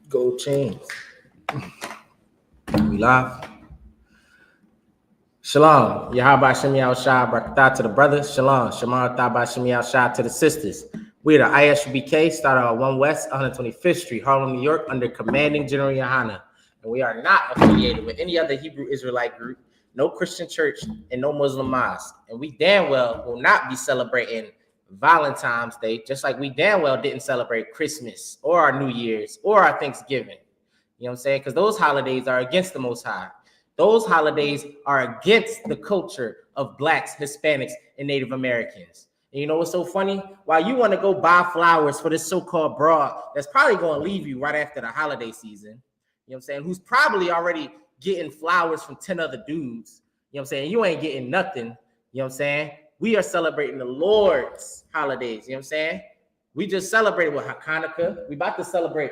Gold chains. We live. Shalom. Yahweh Shemi Al-Shah. Barakatah to the brothers. Shalom. Shamar Thabah Shemi Al-Shah to the sisters. We are the I.S.U.P.K. started on 1 West 125th Street, Harlem, New York, under commanding General YAHANNA. And we are not affiliated with any other Hebrew Israelite group, no Christian church, and no Muslim mosque. And we damn well will not be celebrating Valentine's Day, just like we damn well didn't celebrate Christmas or our New Year's or our Thanksgiving. You know what I'm saying? Because those holidays are against the Most High. Those holidays are against the culture of Blacks, Hispanics, and Native Americans. And you know what's so funny? While you want to go buy flowers for this so-called broad that's probably going to leave you right after the holiday season, you know what I'm saying, who's probably already getting flowers from 10 other dudes, you know what I'm saying, you ain't getting nothing, you know what I'm saying? We are celebrating the Lord's holidays, you know what I'm saying? We just celebrated with Hanukkah. We about to celebrate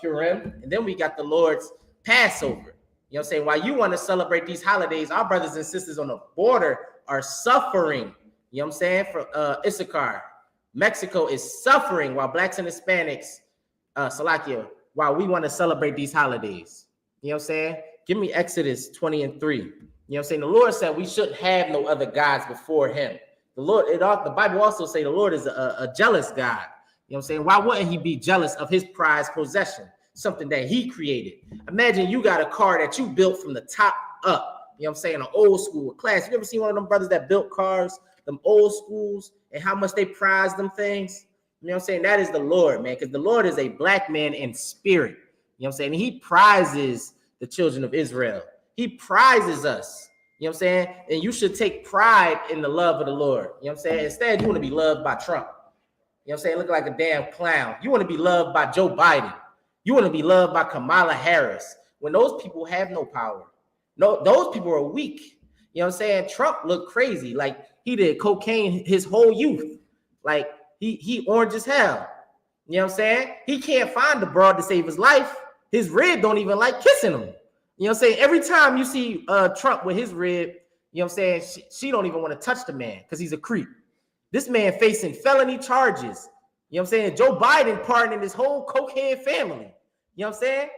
Purim, and then we got the Lord's Passover. You know what I'm saying? While you want to celebrate these holidays, our brothers and sisters on the border are suffering. You know what I'm saying? For I.S.U.K, Mexico is suffering while Blacks and Hispanics, Salakia, while we want to celebrate these holidays. You know what I'm saying? Give me Exodus 20:3. You know what I'm saying? The Lord said we shouldn't have no other gods before him. The Lord, the Bible also say the Lord is a jealous God. You know what I'm saying? Why wouldn't he be jealous of his prized possession? Something that he created. Imagine you got a car that you built from the top up. You know what I'm saying? An old school class. You ever seen one of them brothers that built cars, them old schools, and how much they prize them things? You know what I'm saying? That is the Lord, man, because the Lord is a black man in spirit. You know what I'm saying? He prizes the children of Israel. He prizes us. You know what I'm saying? And you should take pride in the love of the Lord. You know what I'm saying? Instead, you want to be loved by Trump. You know what I'm saying? Looking like a damn clown. You want to be loved by Joe Biden. You want to be loved by Kamala Harris. When those people have no power. No, those people are weak. You know what I'm saying? Trump looked crazy. Like he did cocaine his whole youth. Like he orange as hell. You know what I'm saying? He can't find the broad to save his life. His rib don't even like kissing him. You know what I'm saying? Every time you see Trump with his rib, you know what I'm saying? She don't even want to touch the man because he's a creep. This man facing felony charges. You know what I'm saying? Joe Biden pardoning his whole cokehead family. You know what I'm saying?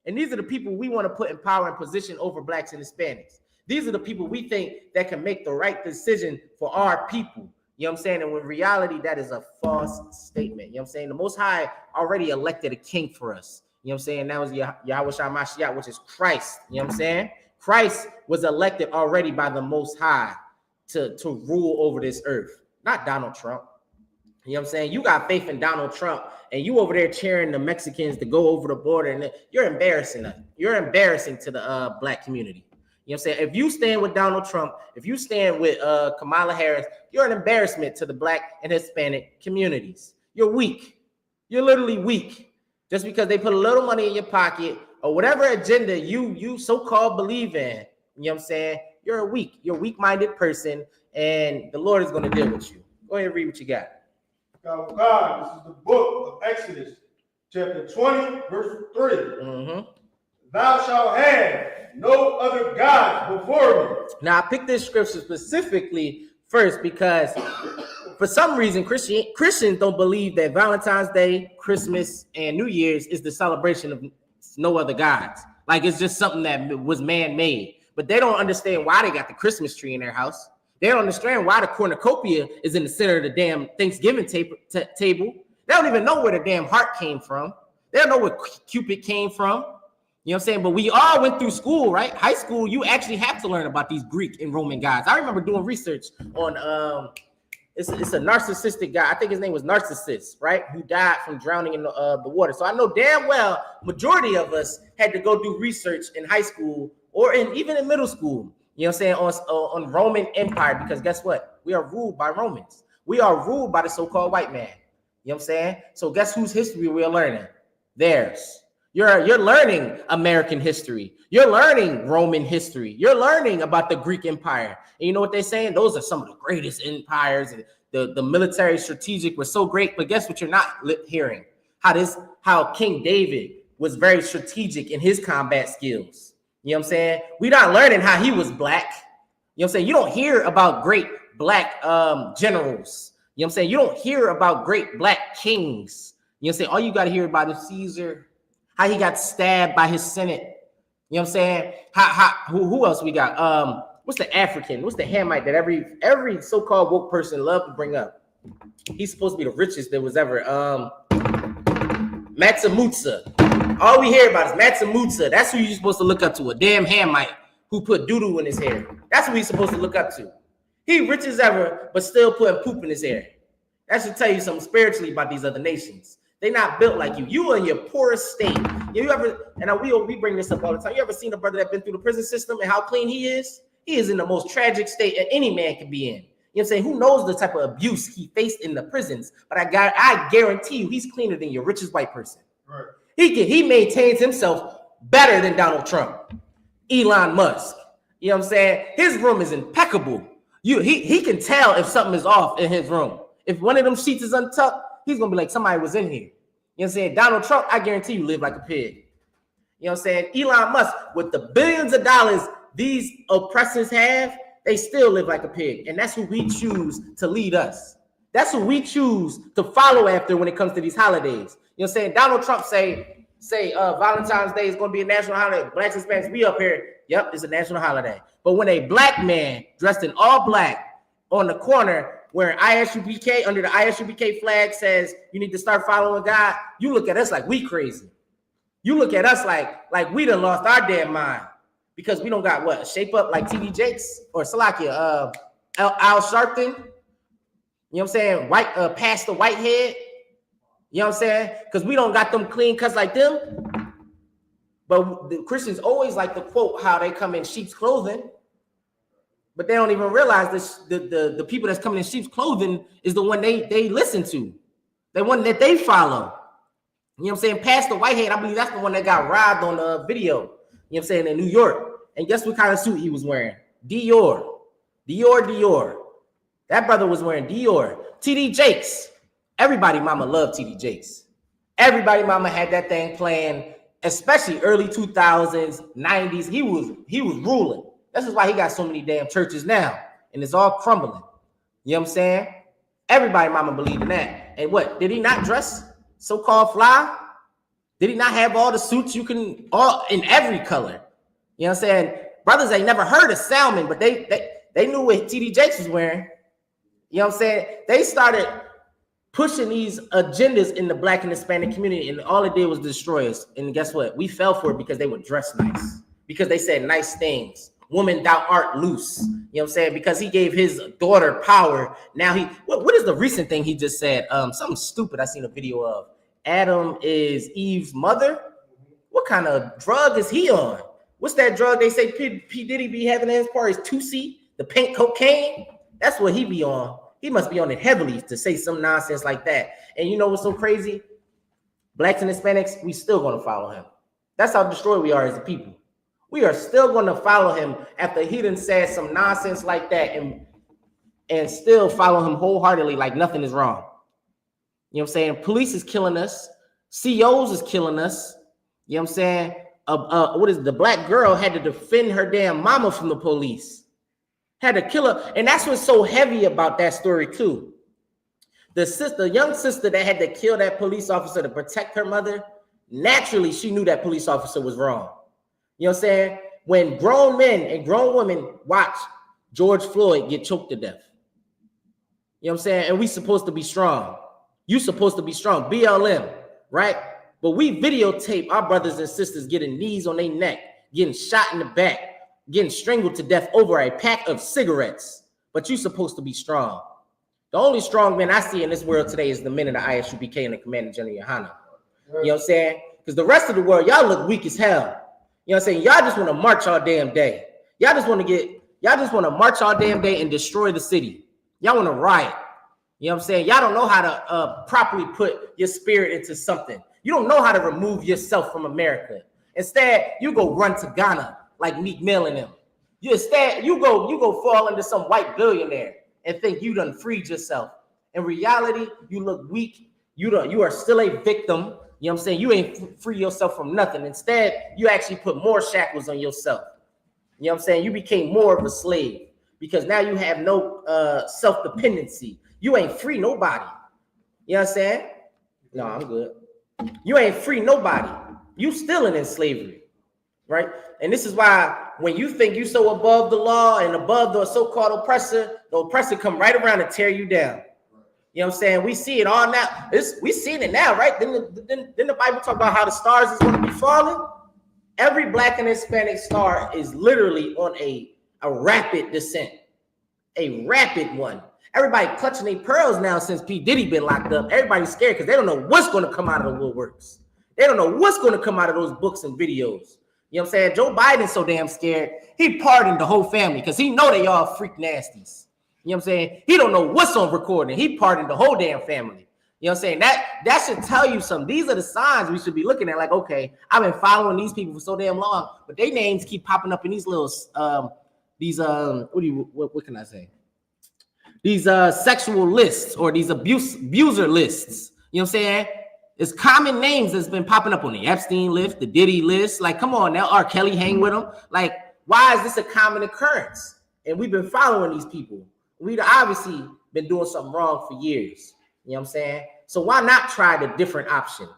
And these are the people we want to put in power and position over Blacks and Hispanics. These are the people we think that can make the right decision for our people. You know what I'm saying? And when reality, that is a false statement. You know what I'm saying? The Most High already elected a king for us. You know what I'm saying? That was YAHUSHA mashiach, which is Christ. You know what I'm saying? Christ was elected already by the Most High to rule over this earth, not Donald Trump. You know what I'm saying? You got faith in Donald Trump, and you over there cheering the Mexicans to go over the border, and you're embarrassing us. You're embarrassing to the black community. You know what I'm saying? If you stand with Donald Trump, if you stand with Kamala Harris, you're an embarrassment to the Black and Hispanic communities. You're weak. You're literally weak. Just because they put a little money in your pocket or whatever agenda you so-called believe in, you know what I'm saying? You're a weak-minded person, and the Lord is going to deal with you. Go ahead and read what you got. God, this is the book of Exodus, chapter 20, verse 3. Thou shalt have no other gods before me. Now, I picked this scripture specifically first because for some reason, Christians don't believe that Valentine's Day, Christmas, and New Year's is the celebration of no other gods. Like it's just something that was man-made. But they don't understand why they got the Christmas tree in their house. They don't understand why the cornucopia is in the center of the damn Thanksgiving table. They don't even know where the damn heart came from. They don't know where Cupid came from. You know what I'm saying? But we all went through school, right? High school, you actually have to learn about these Greek and Roman gods. I remember doing research on it's a narcissistic guy. I think his name was Narcissus, right? Who died from drowning in the water. So I know damn well majority of us had to go do research in high school or even in middle school. You know what I'm saying, on Roman Empire, because guess what? We are ruled by Romans. We are ruled by the so-called white man. You know what I'm saying? So guess whose history we're learning? Theirs. You're learning American history. You're learning Roman history. You're learning about the Greek Empire. And you know what they're saying? Those are some of the greatest empires. And the military strategic was so great. But guess what you're not hearing? How King David was very strategic in his combat skills. You know what I'm saying? We're not learning how he was black. You know what I'm saying? You don't hear about great black generals. You know what I'm saying? You don't hear about great black kings. You know what I'm saying? All you got to hear about is Caesar, How he got stabbed by his Senate. You know what I'm saying? Who else we got? What's the African? What's the Hamite that every so-called woke person love to bring up? He's supposed to be the richest there was ever. Matsamutsa. All we hear about is Matsamutsa. That's who you're supposed to look up to. A damn Hamite who put doo-doo in his hair. That's who he's supposed to look up to. He rich as ever, but still putting poop in his hair. That should tell you something spiritually about these other nations. They're not built like you. You are in your poorest state. You ever, and we bring this up all the time. You ever seen a brother that's been through the prison system and how clean he is? He is in the most tragic state that any man can be in. You know what I'm saying? Who knows the type of abuse he faced in the prisons? But I guarantee you, he's cleaner than your richest white person. Right. He maintains himself better than Donald Trump, Elon Musk. You know what I'm saying? His room is impeccable. He can tell if something is off in his room. If one of them sheets is untucked, he's gonna be like, somebody was in here. You know what I'm saying? Donald Trump, I guarantee you live like a pig. You know what I'm saying? Elon Musk, with the billions of dollars these oppressors have, they still live like a pig. And that's who we choose to lead us. That's who we choose to follow after when it comes to these holidays. You know what I'm saying? Donald Trump say Valentine's Day is going to be a national holiday. Blacks and Hispanics, we up here. Yep, it's a national holiday. But when a black man dressed in all black on the corner wearing I.S.U.P.K. under the I.S.U.P.K. flag says you need to start following God, you look at us like we crazy. You look at us like we done lost our damn mind because we don't got what? Shape up like T.D. Jakes or Salakia, Al Sharpton. You know what I'm saying? Pastor Whitehead. You know what I'm saying? Because we don't got them clean cuts like them. But the Christians always like to quote how they come in sheep's clothing. But they don't even realize this, the people that's coming in sheep's clothing is the one they listen to. The one that they follow. You know what I'm saying? Pastor Whitehead, I believe that's the one that got robbed on the video. You know what I'm saying? In New York. And guess what kind of suit he was wearing? Dior. That brother was wearing Dior. T.D. Jakes. Everybody mama loved T.D. Jakes. Everybody mama had that thing playing, especially early 2000s, 90s. He was ruling. This is why he got so many damn churches now. And it's all crumbling. You know what I'm saying? Everybody mama believed in that. And what? Did he not dress so-called fly? Did he not have all the suits you can, all in every color? You know what I'm saying? Brothers ain't never heard of Salmon, but they knew what T.D. Jakes was wearing. You know what I'm saying? They started pushing these agendas in the black and Hispanic community, and all it did was destroy us. And guess what? We fell for it because they would dress nice. Because they said nice things. Woman, thou art loose. You know what I'm saying? Because he gave his daughter power. Now what is the recent thing he just said? Something stupid I seen a video of. Adam is Eve's mother. What kind of drug is he on? What's that drug they say P. Diddy be having in his parties? 2C, the pink cocaine? That's what he be on. He must be on it heavily to say some nonsense like that. And you know what's so crazy? Blacks and Hispanics, we still going to follow him. That's how destroyed we are as a people. We are still going to follow him after he done said some nonsense like that and still follow him wholeheartedly like nothing is wrong. You know what I'm saying? Police is killing us. COs is killing us. You know what I'm saying? The black girl had to defend her damn mama from the police. Had to kill her. And that's what's so heavy about that story too. The young sister that had to kill that police officer to protect her mother, naturally she knew that police officer was wrong. You know what I'm saying? When grown men and grown women watch George Floyd get choked to death. You know what I'm saying? And we supposed to be strong. You supposed to be strong. BLM, right? But we videotape our brothers and sisters getting knees on their neck, getting shot in the back, getting strangled to death over a pack of cigarettes. But you supposed to be strong. The only strong men I see in this world today is the men of the I.S.U.P.K and the Commander General YAHANNA. You know what I'm saying? Because the rest of the world, y'all look weak as hell. You know what I'm saying? Y'all just want to march all damn day. Y'all just want to march all damn day and destroy the city. Y'all want to riot. You know what I'm saying? Y'all don't know how to properly put your spirit into something. You don't know how to remove yourself from America. Instead, you go run to Ghana like Meek Mill and them. You go fall into some white billionaire and think you done freed yourself. In reality, you look weak. You are still a victim. You know what I'm saying? You ain't free yourself from nothing. Instead, you actually put more shackles on yourself. You know what I'm saying? You became more of a slave because now you have no self-dependency. You ain't free nobody. You know what I'm saying? No, I'm good. You ain't free nobody. You still in slavery, right? And this is why when you think you so above the law and above the so-called oppressor, the oppressor come right around and tear you down. You know what I'm saying? We see it all now. We seeing it now, right? Then the Bible talk about how the stars is going to be falling. Every black and Hispanic star is literally on a rapid descent, a rapid one. Everybody clutching their pearls now since P. Diddy been locked up. Everybody's scared because they don't know what's going to come out of the woodworks. They don't know what's going to come out of those books and videos. You know what I'm saying? Joe Biden's so damn scared. He pardoned the whole family because he know they all freak nasties. You know what I'm saying? He don't know what's on recording. He pardoned the whole damn family. You know what I'm saying? That should tell you something. These are the signs we should be looking at. Like, okay, I've been following these people for so damn long, but their names keep popping up in these little what can I say? These sexual lists or these abuser lists. You know what I'm saying? It's common names that's been popping up on the Epstein list, the Diddy list. Like, come on now, R. Kelly hang with them. Like, why is this a common occurrence? And we've been following these people. We've obviously been doing something wrong for years. You know what I'm saying? So why not try the different option?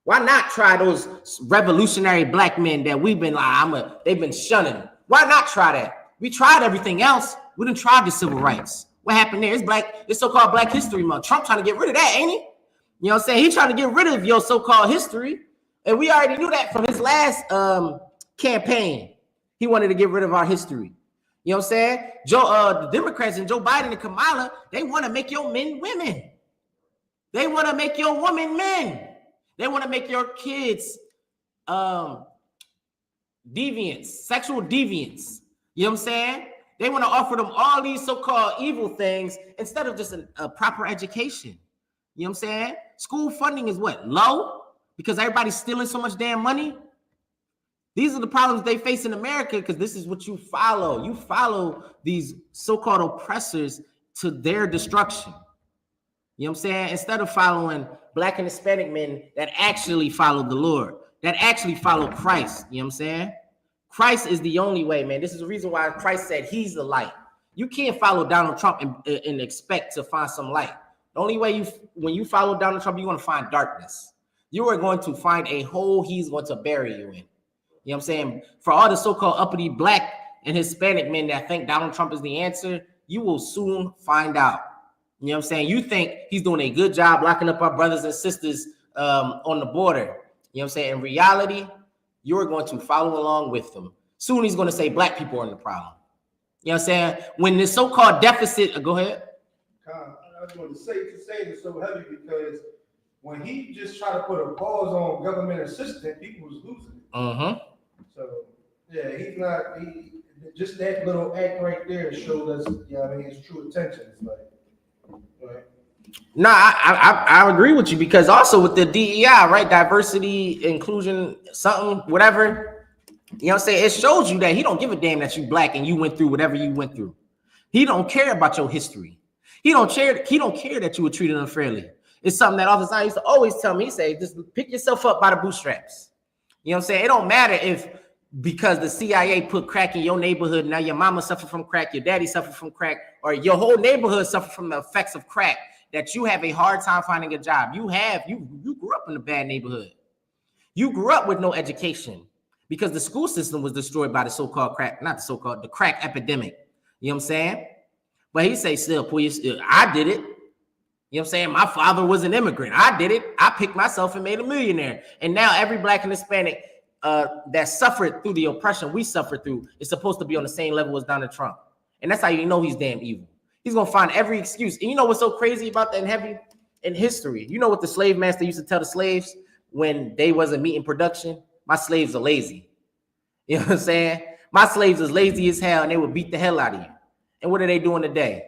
Why not try those revolutionary black men that we've been like, they've been shunning? Why not try that? We tried everything else. We didn't try the civil rights. What happened there? It's so-called Black History Month. Trump trying to get rid of that, ain't he? You know what I'm saying? He's trying to get rid of your so-called history. And we already knew that from his last campaign. He wanted to get rid of our history. You know what I'm saying? The Democrats and Joe Biden and Kamala, they want to make your men women. They want to make your women men. They want to make your kids deviants, sexual deviants. You know what I'm saying? They want to offer them all these so-called evil things instead of just a proper education. You know what I'm saying? School funding is what? Low? Because everybody's stealing so much damn money? These are the problems they face in America because this is what you follow. You follow these so-called oppressors to their destruction. You know what I'm saying? Instead of following black and Hispanic men that actually follow the Lord, that actually follow Christ. You know what I'm saying? Christ is the only way, man. This is the reason why Christ said he's the light. You can't follow Donald Trump and expect to find some light. The only way when you follow Donald Trump, you're going to find darkness. You are going to find a hole he's going to bury you in. You know what I'm saying? For all the so-called uppity black and Hispanic men that think Donald Trump is the answer, you will soon find out. You know what I'm saying? You think he's doing a good job locking up our brothers and sisters on the border. You know what I'm saying? In reality, you're going to follow along with them. Soon he's going to say black people are in the problem. You know what I'm saying? When this so-called deficit, go ahead. I was going to say it's so heavy because when he just tried to put a pause on government assistance, people was losing it. Uh-huh. So yeah, just that little act right there showed us, his true intentions. Like, right? No, I agree with you because also with the DEI, right? Diversity, inclusion, something, whatever. You know what I'm saying? It shows you that he don't give a damn that you black and you went through whatever you went through. He don't care about your history. He don't care that you were treated unfairly. It's something that Officer I used to always tell me. He say, just pick yourself up by the bootstraps. You know what I'm saying? It don't matter if because the CIA put crack in your neighborhood, now your mama suffered from crack, your daddy suffered from crack, or your whole neighborhood suffered from the effects of crack, that you have a hard time finding a job. You grew up in a bad neighborhood. You grew up with no education because the school system was destroyed by the so-called crack, the crack epidemic. You know what I'm saying? But he say, still, please, I did it. You know what I'm saying? My father was an immigrant. I did it. I picked myself and made a millionaire. And now every black and Hispanic that suffered through the oppression we suffered through is supposed to be on the same level as Donald Trump. And that's how you know he's damn evil. He's going to find every excuse. And you know what's so crazy about that in history? You know what the slave master used to tell the slaves when they wasn't meeting production? My slaves are lazy. You know what I'm saying? My slaves is lazy as hell and they would beat the hell out of you. And what are they doing today?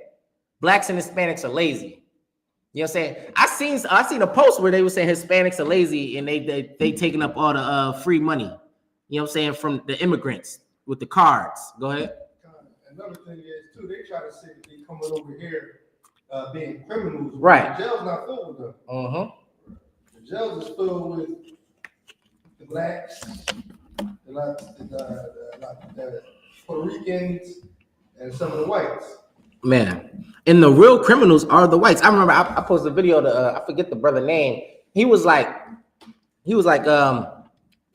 Blacks and Hispanics are lazy. You know what I'm saying? I seen a post where they were saying Hispanics are lazy and they taking up all the free money. You know what I'm saying? From the immigrants with the cards. Go ahead. Another thing is too, they try to say that they coming over here being criminals. Right. The jail's not full with them. Uh-huh. The jails is filled with the blacks, the Puerto Ricans, and some of the whites. Man, and the real criminals are the whites. I remember I posted a video to I forget the brother name. He was like,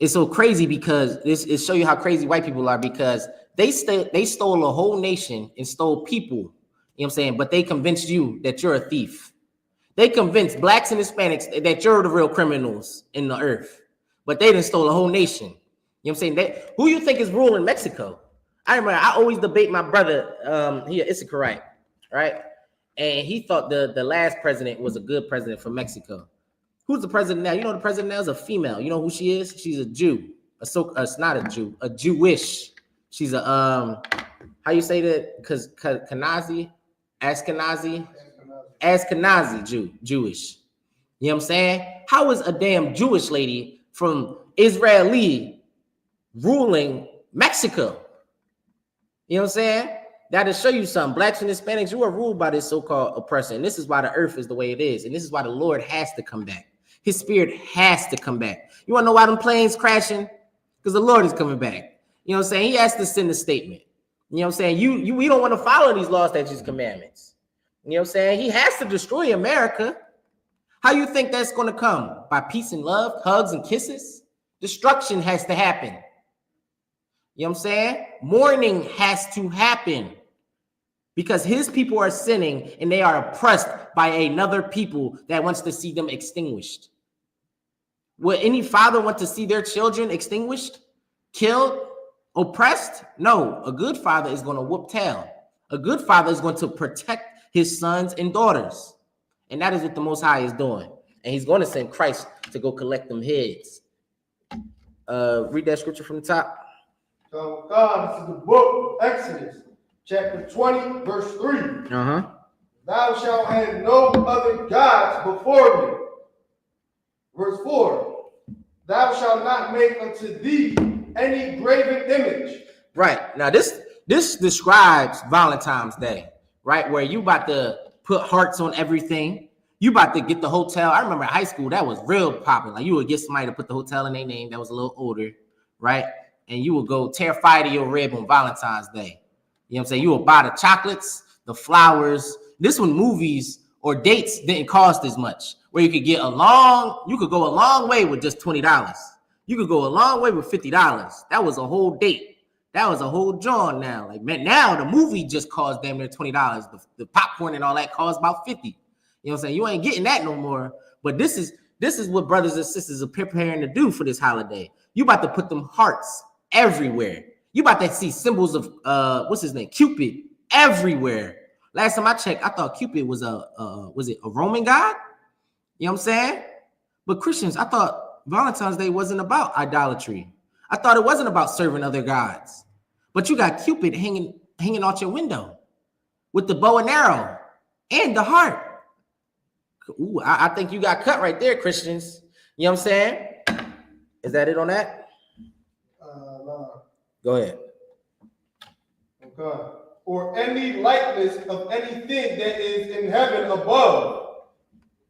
it's so crazy because it show you how crazy white people are, because they stole a whole nation and stole people. You know what I'm saying? But they convinced you that you're a thief. They convinced blacks and Hispanics that you're the real criminals in the earth. But they done stole a whole nation. You know what I'm saying? Who you think is ruling Mexico? I remember I always debate my brother, he an SICARII, right? And he thought the last president was a good president for Mexico. Who's the president now? You know the president now is a female. You know who she is? She's a Jew. It's not a Jew, a Jewish. She's a how you say that? Because Ashkenazi Jewish. You know what I'm saying? How is a damn Jewish lady from Israeli ruling Mexico? You know what I'm saying? That'll show you something. Blacks and Hispanics, you are ruled by this so-called oppression. And this is why the earth is the way it is. And this is why the Lord has to come back. His spirit has to come back. You want to know why them planes crashing? Because the Lord is coming back. You know what I'm saying? He has to send a statement. You know what I'm saying? We don't want to follow these laws, statutes, commandments. You know what I'm saying? He has to destroy America. How you think that's going to come? By peace and love, hugs and kisses? Destruction has to happen. You know what I'm saying? Mourning has to happen because his people are sinning and they are oppressed by another people that wants to see them extinguished. Would any father want to see their children extinguished, killed, oppressed? No, a good father is going to whoop tail. A good father is going to protect his sons and daughters. And that is what the Most High is doing. And he's going to send Christ to go collect them heads. Read that scripture from the top. So God, this is the book of Exodus, chapter 20, verse 3. Thou shalt have no other gods before me. Verse 4. Thou shalt not make unto thee any graven image. Right. Now this describes Valentine's Day, right? Where you about to put hearts on everything. You about to get the hotel. I remember in high school, that was real popular. Like you would get somebody to put the hotel in their name that was a little older, right? And you will go tear fire to your rib on Valentine's Day. You know what I'm saying? You will buy the chocolates, the flowers. This when movies or dates didn't cost as much, where you could go a long way with just $20. You could go a long way with $50. That was a whole date. That was a whole John now. Like, man, now the movie just costs damn near $20. The popcorn and all that costs about $50. You know what I'm saying? You ain't getting that no more. But this is what brothers and sisters are preparing to do for this holiday. You about to put them hearts everywhere. You about to see symbols of what's his name? Cupid everywhere. Last time I checked, I thought Cupid was was it a Roman god? You know what I'm saying? But Christians, I thought Valentine's Day wasn't about idolatry. I thought it wasn't about serving other gods. But you got Cupid hanging out your window with the bow and arrow and the heart. Ooh, I think you got cut right there, Christians. You know what I'm saying? Is that it on that? No. Go ahead. Okay. Or any likeness of anything that is in heaven above,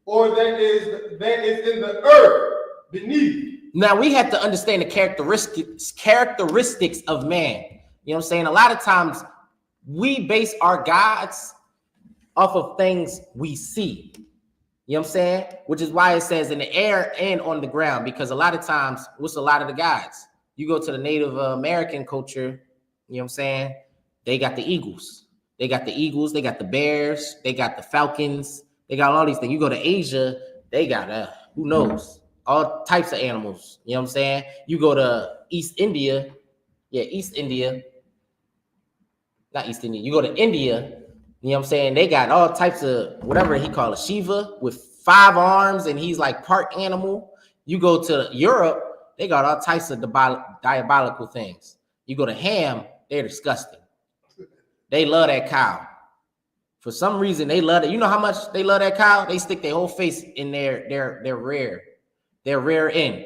or that is in the earth beneath. Now we have to understand the characteristics of man. You know what I'm saying? A lot of times we base our gods off of things we see. You know what I'm saying? Which is why it says in the air and on the ground, because a lot of times, what's a lot of the gods? You go to the Native American culture, you know what I'm saying? They got the eagles. They got the bears, they got the falcons, they got all these things. You go to Asia, they got who knows? All types of animals. You know what I'm saying? You go to East India. You go to India, you know what I'm saying? They got all types of whatever he called a Shiva with 5 arms and he's like part animal. You go to Europe, they got all types of diabolical things. You go to Ham, they're disgusting. They love that cow. For some reason, they love it. You know how much they love that cow? They stick their whole face in their rear end.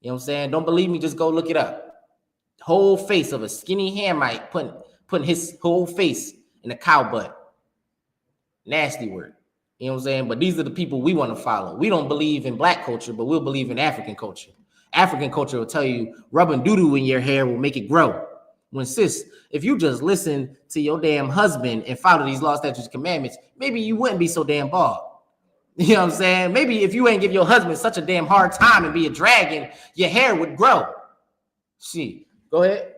You know what I'm saying? Don't believe me? Just go look it up. Whole face of a skinny Hamite putting his whole face in a cow butt. Nasty word. You know what I'm saying? But these are the people we want to follow. We don't believe in black culture, but we'll believe in African culture. African culture will tell you rubbing doo-doo in your hair will make it grow. When sis, if you just listen to your damn husband and follow these laws, statutes, commandments, maybe you wouldn't be so damn bald. You know what I'm saying? Maybe if you ain't give your husband such a damn hard time and be a dragon, your hair would grow. See, go ahead.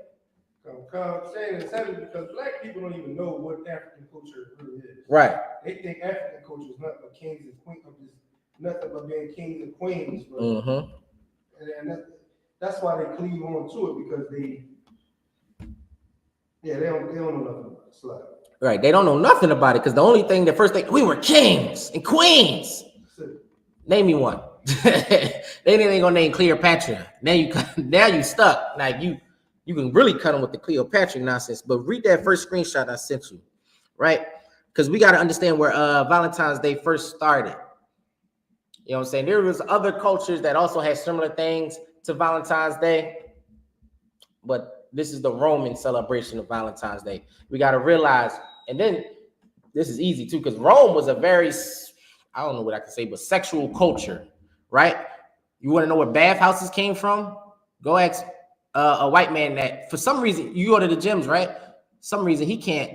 I'm saying it's heavy because black people don't even know what African culture really is. Right. They think African culture is nothing but kings and queens, nothing but being kings and queens. But, and that's why they cleave on to it, because they don't know nothing about it. Like, right. They don't know nothing about it because the first thing, we were kings and queens. Name me one. They ain't gonna name Cleopatra. Now you stuck. Like you can really cut them with the Cleopatra nonsense. But read that first screenshot I sent you, right? Because we got to understand where Valentine's Day first started. You know what I'm saying? There was other cultures that also had similar things to Valentine's Day, but this is the Roman celebration of Valentine's Day. We got to realize, and then this is easy too, because Rome was a very, I don't know what I can say, but sexual culture, right? You want to know where bathhouses came from? Go ask a white man that for some reason, you go to the gyms, right? Some reason he can't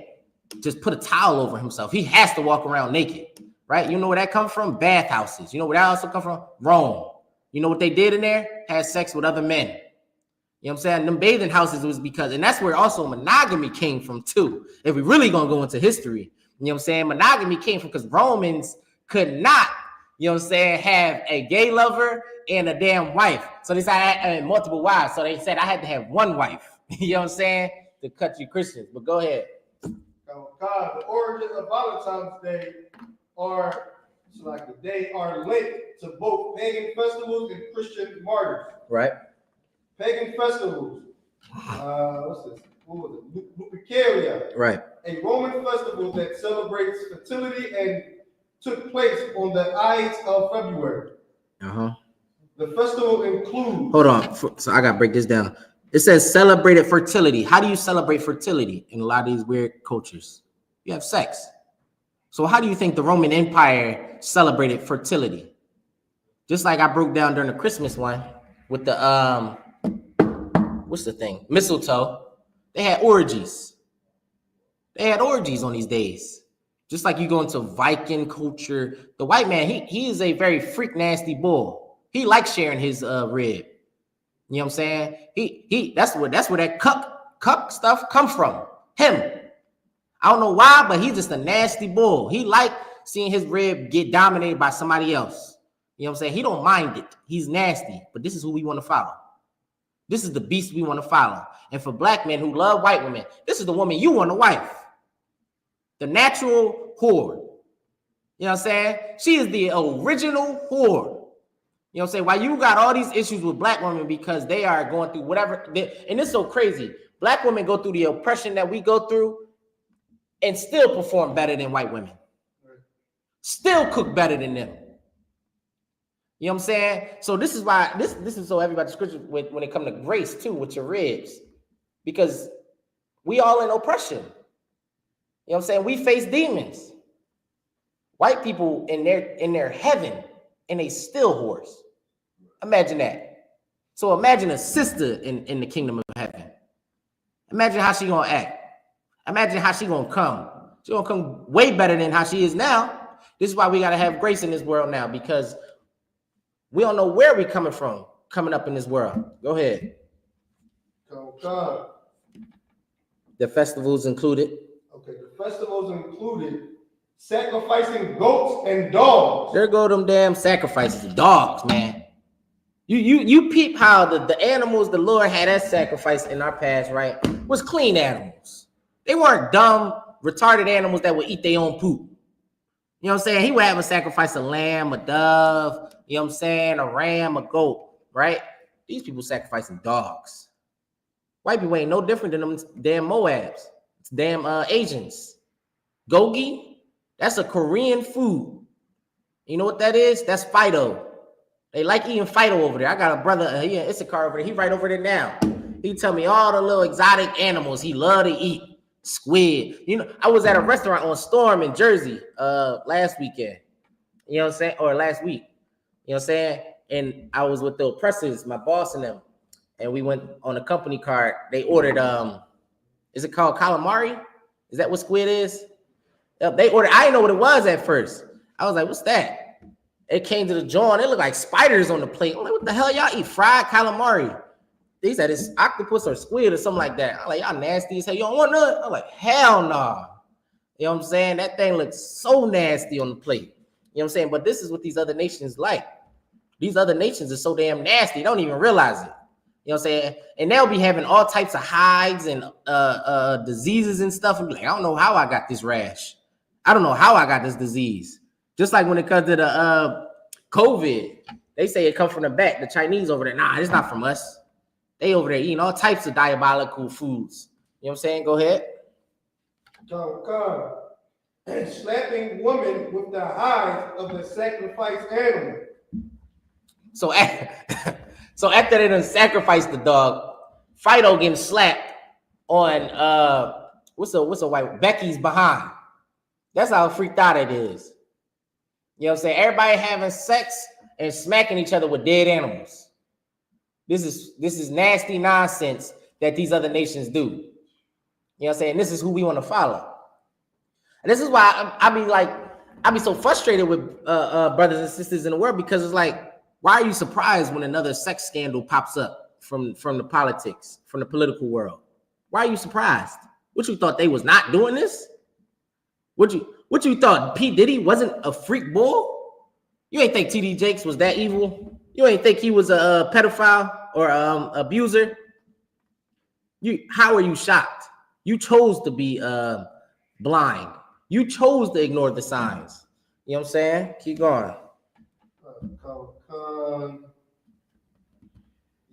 just put a towel over himself. He has to walk around naked, right? You know where that comes from? Bathhouses. You know where that also come from? Rome. You know what they did in there? Had sex with other men. You know what I'm saying? Them bathing houses was because, and that's where also monogamy came from too. If we really gonna go into history, you know what I'm saying? Monogamy came from because Romans could not, you know what I'm saying, have a gay lover and a damn wife. So they said I had multiple wives. So they said I had to have one wife. You know what I'm saying? To cut you Christians. But go ahead. God, the origins of Valentine's Day are linked to both pagan festivals and Christian martyrs. Right. Pagan festivals. What's this? What was it? Lupercalia. Right. A Roman festival that celebrates fertility and took place on the Ides of February. The festival includes. Hold on. So I got to break this down. It says celebrated fertility. How do you celebrate fertility in a lot of these weird cultures? You have sex. So how do you think the Roman Empire celebrated fertility? Just like I broke down during the Christmas one with the what's the thing? Mistletoe. They had orgies. They had orgies on these days. Just like you go into Viking culture, the white man, he is a very freak nasty bull. He likes sharing his rib. You know what I'm saying? He that's where that cuck stuff comes from. Him. I don't know why, but he's just a nasty bull. He like seeing his rib get dominated by somebody else. You know what I'm saying? He don't mind it. He's nasty, but this is who we want to follow. This is the beast we want to follow. And for black men who love white women, this is the woman you want a wife. The natural whore. You know what I'm saying? She is the original whore. You know what I'm saying? Why you got all these issues with black women because they are going through whatever. And it's so crazy. Black women go through the oppression that we go through and still perform better than white women. Still cook better than them. You know what I'm saying? So this is why this is so everybody's scripture when it comes to grace too with your ribs. Because we all in oppression. You know what I'm saying? We face demons. White people in their heaven and they still whores. Imagine that. So imagine a sister in the kingdom of heaven. Imagine how she gonna act. Imagine how she gonna come. She gonna come way better than how she is now. This is why we gotta have grace in this world now, because we don't know where we're coming from, coming up in this world. Go ahead. Come. The festivals included. Okay, the festivals included sacrificing goats and dogs. There go them damn sacrifices of dogs, man. You peep how the animals the Lord had us sacrifice in our past, right? Was clean animals. They weren't dumb, retarded animals that would eat their own poop. You know what I'm saying? He would have a sacrifice a lamb, a dove, you know what I'm saying? A ram, a goat, right? These people sacrificing dogs. White people ain't no different than them damn Moabs. It's damn Asians. Gogi, that's a Korean food. You know what that is? That's Fido. They like eating Fido over there. I got a brother, he in Issachar over there. He right over there now. He tell me all the little exotic animals he love to eat. Squid. You know, I was at a restaurant on Storm in Jersey last weekend. You know what I'm saying? Or last week. You know what I'm saying? And I was with the oppressors, my boss and them. And we went on a company card. They ordered is it called calamari? Is that what squid is? They ordered, I didn't know what it was at first. I was like, what's that? It came to the joint. It looked like spiders on the plate. I'm like, what the hell y'all eat? Fried calamari. They said it's octopus or squid or something like that. I'm like, y'all nasty as hell. You don't want none? I'm like, hell no. Nah. You know what I'm saying? That thing looks so nasty on the plate. You know what I'm saying? But this is what these other nations like. These other nations are so damn nasty. They don't even realize it. You know what I'm saying? And they'll be having all types of hives and diseases and stuff. And be like, I don't know how I got this rash. I don't know how I got this disease. Just like when it comes to the COVID, they say it comes from the back. The Chinese over there, nah, it's not from us. They over there eating all types of diabolical foods. You know what I'm saying? Go ahead. And slapping women with the hides of the sacrificed animal. So after they done sacrificed the dog, Fido getting slapped on what's a white Becky's behind. That's how freaked out it is. You know what I'm saying? Everybody having sex and smacking each other with dead animals. This is nasty nonsense that these other nations do. You know what I'm saying? This is who we want to follow. And this is why I be so frustrated with brothers and sisters in the world, because it's like, why are you surprised when another sex scandal pops up from the politics, from the political world? Why are you surprised? What you thought they was not doing this? What you thought P. Diddy wasn't a freak bull? You ain't think T.D. Jakes was that evil? You ain't think he was a pedophile or abuser? How are you shocked? You chose to be blind. You chose to ignore the signs. You know what I'm saying? Keep going.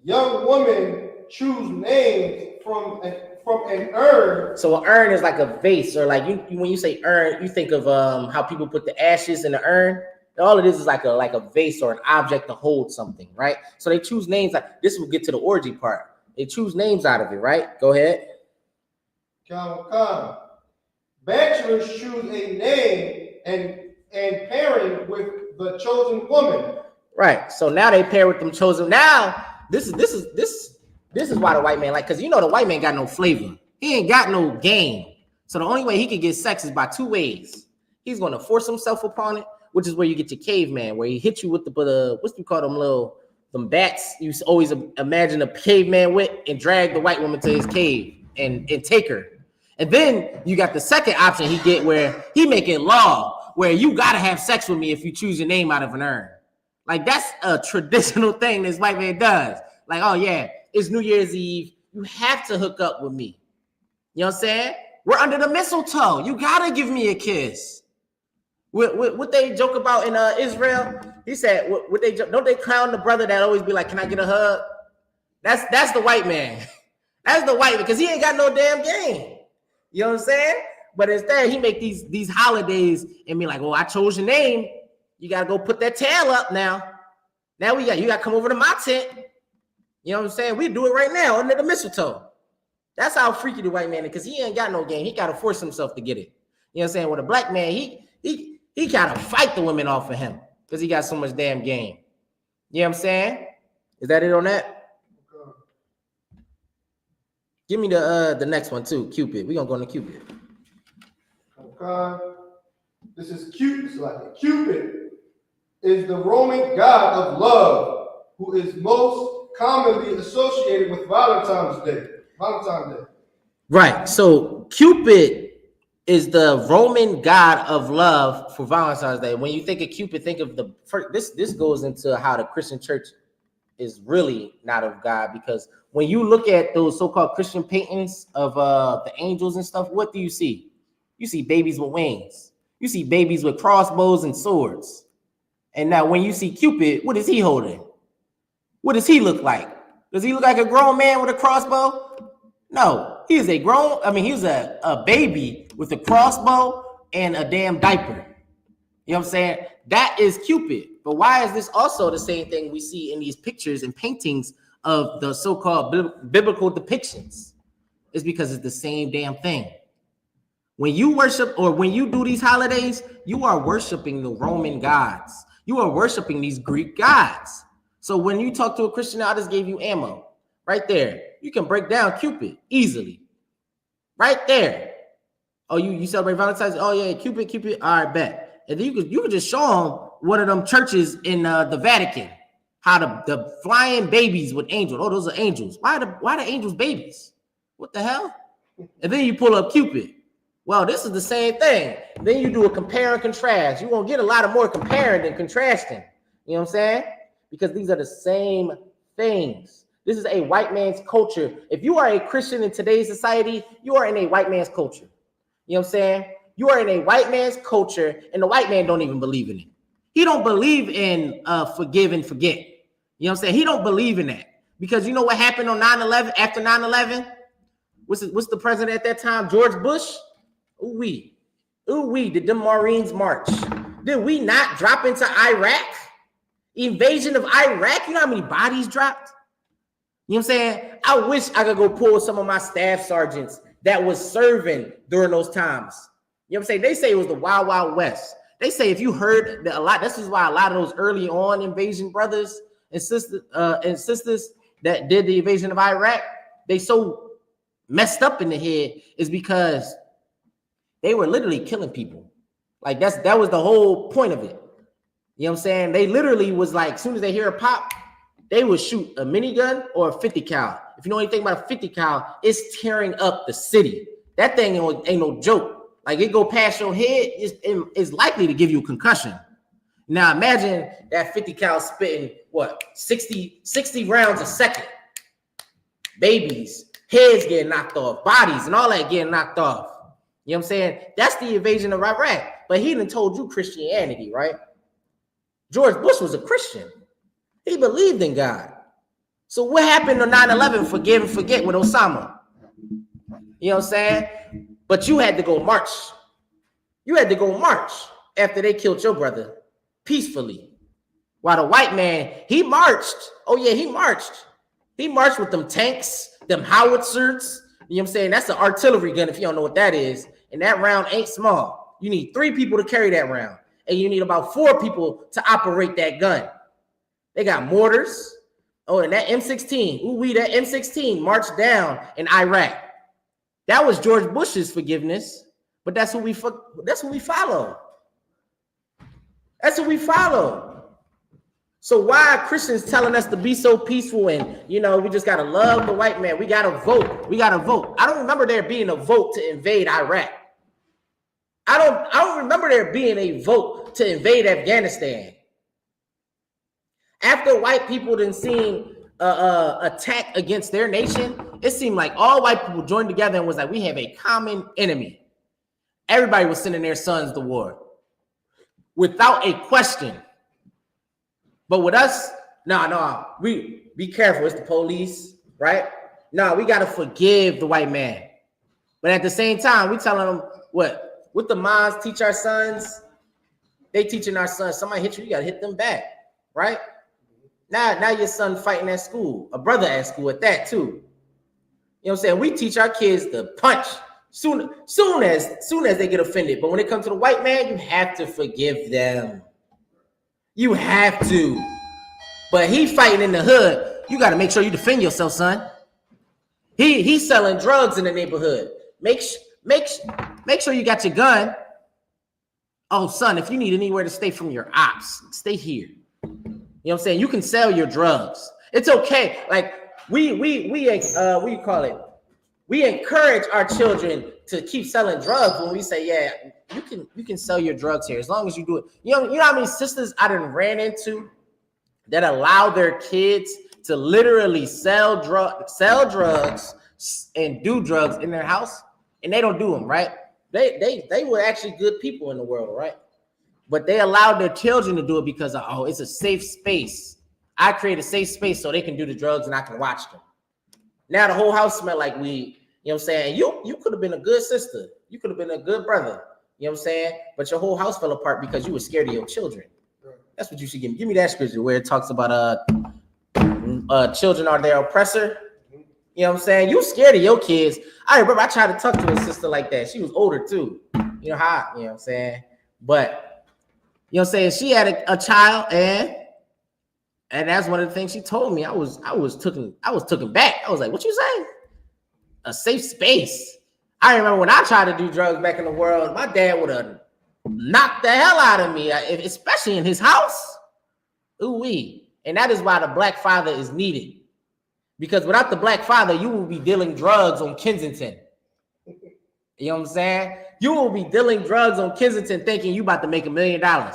Young women choose names from an urn. So an urn is like a vase, or like when you say urn, you think of how people put the ashes in the urn. All it is like a vase or an object to hold something, right? So they choose names like this. Will get to the orgy part. They choose names out of it, right? Go ahead. Bachelors choose a name and pairing with the chosen woman. Right. So now they pair with them chosen. Now this is why the white man like, because you know the white man got no flavor. He ain't got no game. So the only way he can get sex is by two ways. He's gonna force himself upon it, which is where you get your caveman, where he hits you with the what's you call them bats you always imagine a caveman with, and drag the white woman to his cave and take her. And then you got the second option he get, where he make it law, where you gotta have sex with me if you choose your name out of an urn. Like, that's a traditional thing this white man does. Like, oh yeah, it's New Year's Eve. You have to hook up with me. You know what I'm saying? We're under the mistletoe. You gotta give me a kiss. What they joke about in Israel? He said, don't they clown the brother that always be like, can I get a hug? That's the white man. That's the white man, because he ain't got no damn game. You know what I'm saying? But instead, he make these holidays and be like, well, I chose your name. You got to go put that tail up now. Now you got to come over to my tent. You know what I'm saying? We do it right now under the mistletoe. That's how freaky the white man is, because he ain't got no game. He got to force himself to get it. You know what I'm saying? With a black man, he got to fight the women off of him because he got so much damn game. You know what I'm saying? Is that it on that? Give me the next one too, Cupid. We're gonna go into Cupid. Okay. This is Cupid. It's like Cupid is the Roman god of love, who is most commonly associated with Valentine's Day. Right. So Cupid is the Roman god of love for Valentine's Day. When you think of Cupid, think of the first. This goes into how the Christian church is really not of God, because when you look at those so-called Christian paintings of the angels and stuff, what do you see? You see babies with wings. You see babies with crossbows and swords. And now when you see Cupid, what is he holding? What does he look like? Does he look like a grown man with a crossbow? No, he is he's a baby with a crossbow and a damn diaper. You know what I'm saying? That is Cupid. But why is this also the same thing we see in these pictures and paintings of the so-called biblical depictions? It's because it's the same damn thing. When you worship, or when you do these holidays, you are worshiping the Roman gods. You are worshiping these Greek gods. So when you talk to a Christian, I just gave you ammo right there. You can break down Cupid easily. Right there. Oh, you celebrate Valentine's? Oh yeah, Cupid. All right, bet. And then you could just show them one of them churches in the Vatican. How the flying babies with angels. Oh, those are angels. Why the angels babies? What the hell? And then you pull up Cupid. Well, this is the same thing. Then you do a compare and contrast. You're going to get a lot of more comparing than contrasting. You know what I'm saying? Because these are the same things. This is a white man's culture. If you are a Christian in today's society, you are in a white man's culture. You know what I'm saying? You are in a white man's culture, and the white man don't even believe in it. He don't believe in forgive and forget. You know what I'm saying? He don't believe in that. Because you know what happened on 9/11, after 9/11? What's the president at that time? George Bush? Did them Marines march? Did we not drop into Iraq? Invasion of Iraq? You know how many bodies dropped? You know what I'm saying? I wish I could go pull some of my staff sergeants that was serving during those times. You know what I'm saying? They say it was the Wild Wild West. They say if you heard that a lot, this is why a lot of those early on invasion brothers and sisters that did the invasion of Iraq, they so messed up in the head is because they were literally killing people. Like that was the whole point of it. You know what I'm saying? They literally was like, as soon as they hear a pop, they would shoot a minigun or a 50 cal. If you know anything about a 50 cal, it's tearing up the city. That thing ain't no joke. Like it go past your head, it's likely to give you a concussion. Now imagine that 50 cal spitting what 60 rounds a second. Babies, heads getting knocked off, bodies and all that getting knocked off. You know what I'm saying? That's the invasion of Iraq. But he done told you Christianity, right? George Bush was a Christian. He believed in God. So what happened on 9/11, forgive and forget with Osama? You know what I'm saying? But you had to go march. You had to go march after they killed your brother peacefully. While the white man, he marched. Oh yeah, he marched. He marched with them tanks, them howitzers. You know what I'm saying? That's an artillery gun if you don't know what that is. And that round ain't small. You need 3 people to carry that round. And you need about 4 people to operate that gun. They got mortars. Oh, and that M16. That M16 marched down in Iraq. That was George Bush's forgiveness, but that's what we follow. That's what we follow. So why are Christians telling us to be so peaceful and we just gotta love the white man? We gotta vote. We gotta vote. I don't remember there being a vote to invade Iraq. I don't remember there being a vote to invade Afghanistan. After white people done seen attack against their nation, it seemed like all white people joined together and was like, we have a common enemy. Everybody was sending their sons to war without a question. But with us, no, we be careful. It's the police, right? No, we got to forgive the white man. But at the same time, we telling them what the moms teach our sons. They teaching our sons, somebody hit you got to hit them back, right? Now your son fighting at school, a brother at school at that too. You know what I'm saying? We teach our kids to punch soon as they get offended. But when it comes to the white man, you have to forgive them. You have to. But he fighting in the hood. You got to make sure you defend yourself, son. He's selling drugs in the neighborhood. Make sure you got your gun. Oh, son, if you need anywhere to stay from your ops, stay here. You know what I'm saying? You can sell your drugs. It's okay. Like we encourage our children to keep selling drugs when we say, yeah, you can sell your drugs here as long as you do it. You know how many sisters I done ran into that allow their kids to literally sell drugs and do drugs in their house, and they don't do them, right? They were actually good people in the world, right? But they allowed their children to do it because it's a safe space. I create a safe space so they can do the drugs and I can watch them. Now the whole house smell like weed. You know what I'm saying? You could have been a good sister. You could have been a good brother. You know what I'm saying? But your whole house fell apart because you were scared of your children. That's what you should give me. Give me that scripture where it talks about children are their oppressor. You know what I'm saying? You scared of your kids. I remember I tried to talk to a sister like that. She was older too. You know how, you know what I'm saying? But you know what I'm saying? She had a child, and that's one of the things she told me. I was taken back. I was like, what you say? A safe space. I remember when I tried to do drugs back in the world, my dad would have knock the hell out of me, especially in his house. Ooh-wee. And that is why the black father is needed. Because without the black father, you will be dealing drugs on Kensington. You know what I'm saying? You will be dealing drugs on Kensington thinking you about to make $1 million. You know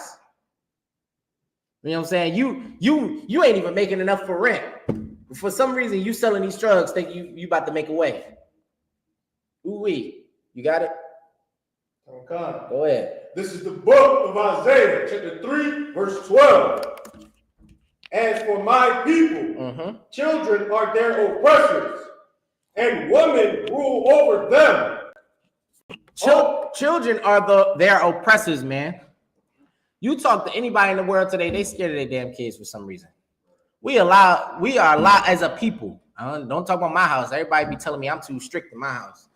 what I'm saying? You ain't even making enough for rent. For some reason, you selling these drugs, think you about to make a way. Ooh-wee. You got it? Okay. Go ahead. This is the book of Isaiah, chapter 3, verse 12. As for my people, children are their oppressors, and women rule over them. Children are their oppressors, man. You talk to anybody in the world today, they scared of their damn kids for some reason. We are allowed as a people. Don't talk about my house. Everybody be telling me I'm too strict in my house.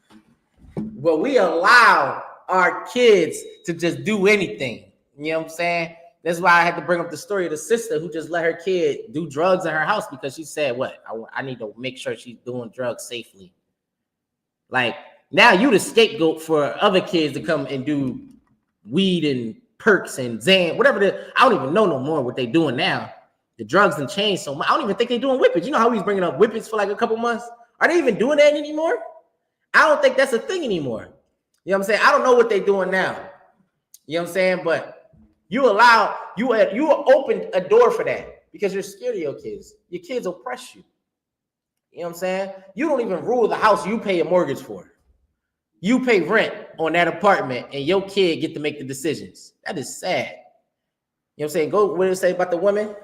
But we allow our kids to just do anything. You know what I'm saying? That's why I had to bring up the story of the sister who just let her kid do drugs in her house because she said, what? I need to make sure she's doing drugs safely. Like, now you the scapegoat for other kids to come and do weed and perks and Zan, whatever. I don't even know no more what they doing now. The drugs done changed so much. I don't even think they doing whippets. You know how he's bringing up whippets for like a couple months? Are they even doing that anymore? I don't think that's a thing anymore. You know what I'm saying? I don't know what they're doing now. You know what I'm saying? But you opened a door for that because you're scared of your kids. Your kids oppress you. You know what I'm saying? You don't even rule the house you pay a mortgage for. You pay rent on that apartment and your kid get to make the decisions. That is sad. You know what I'm saying? Go, what did it say about the women?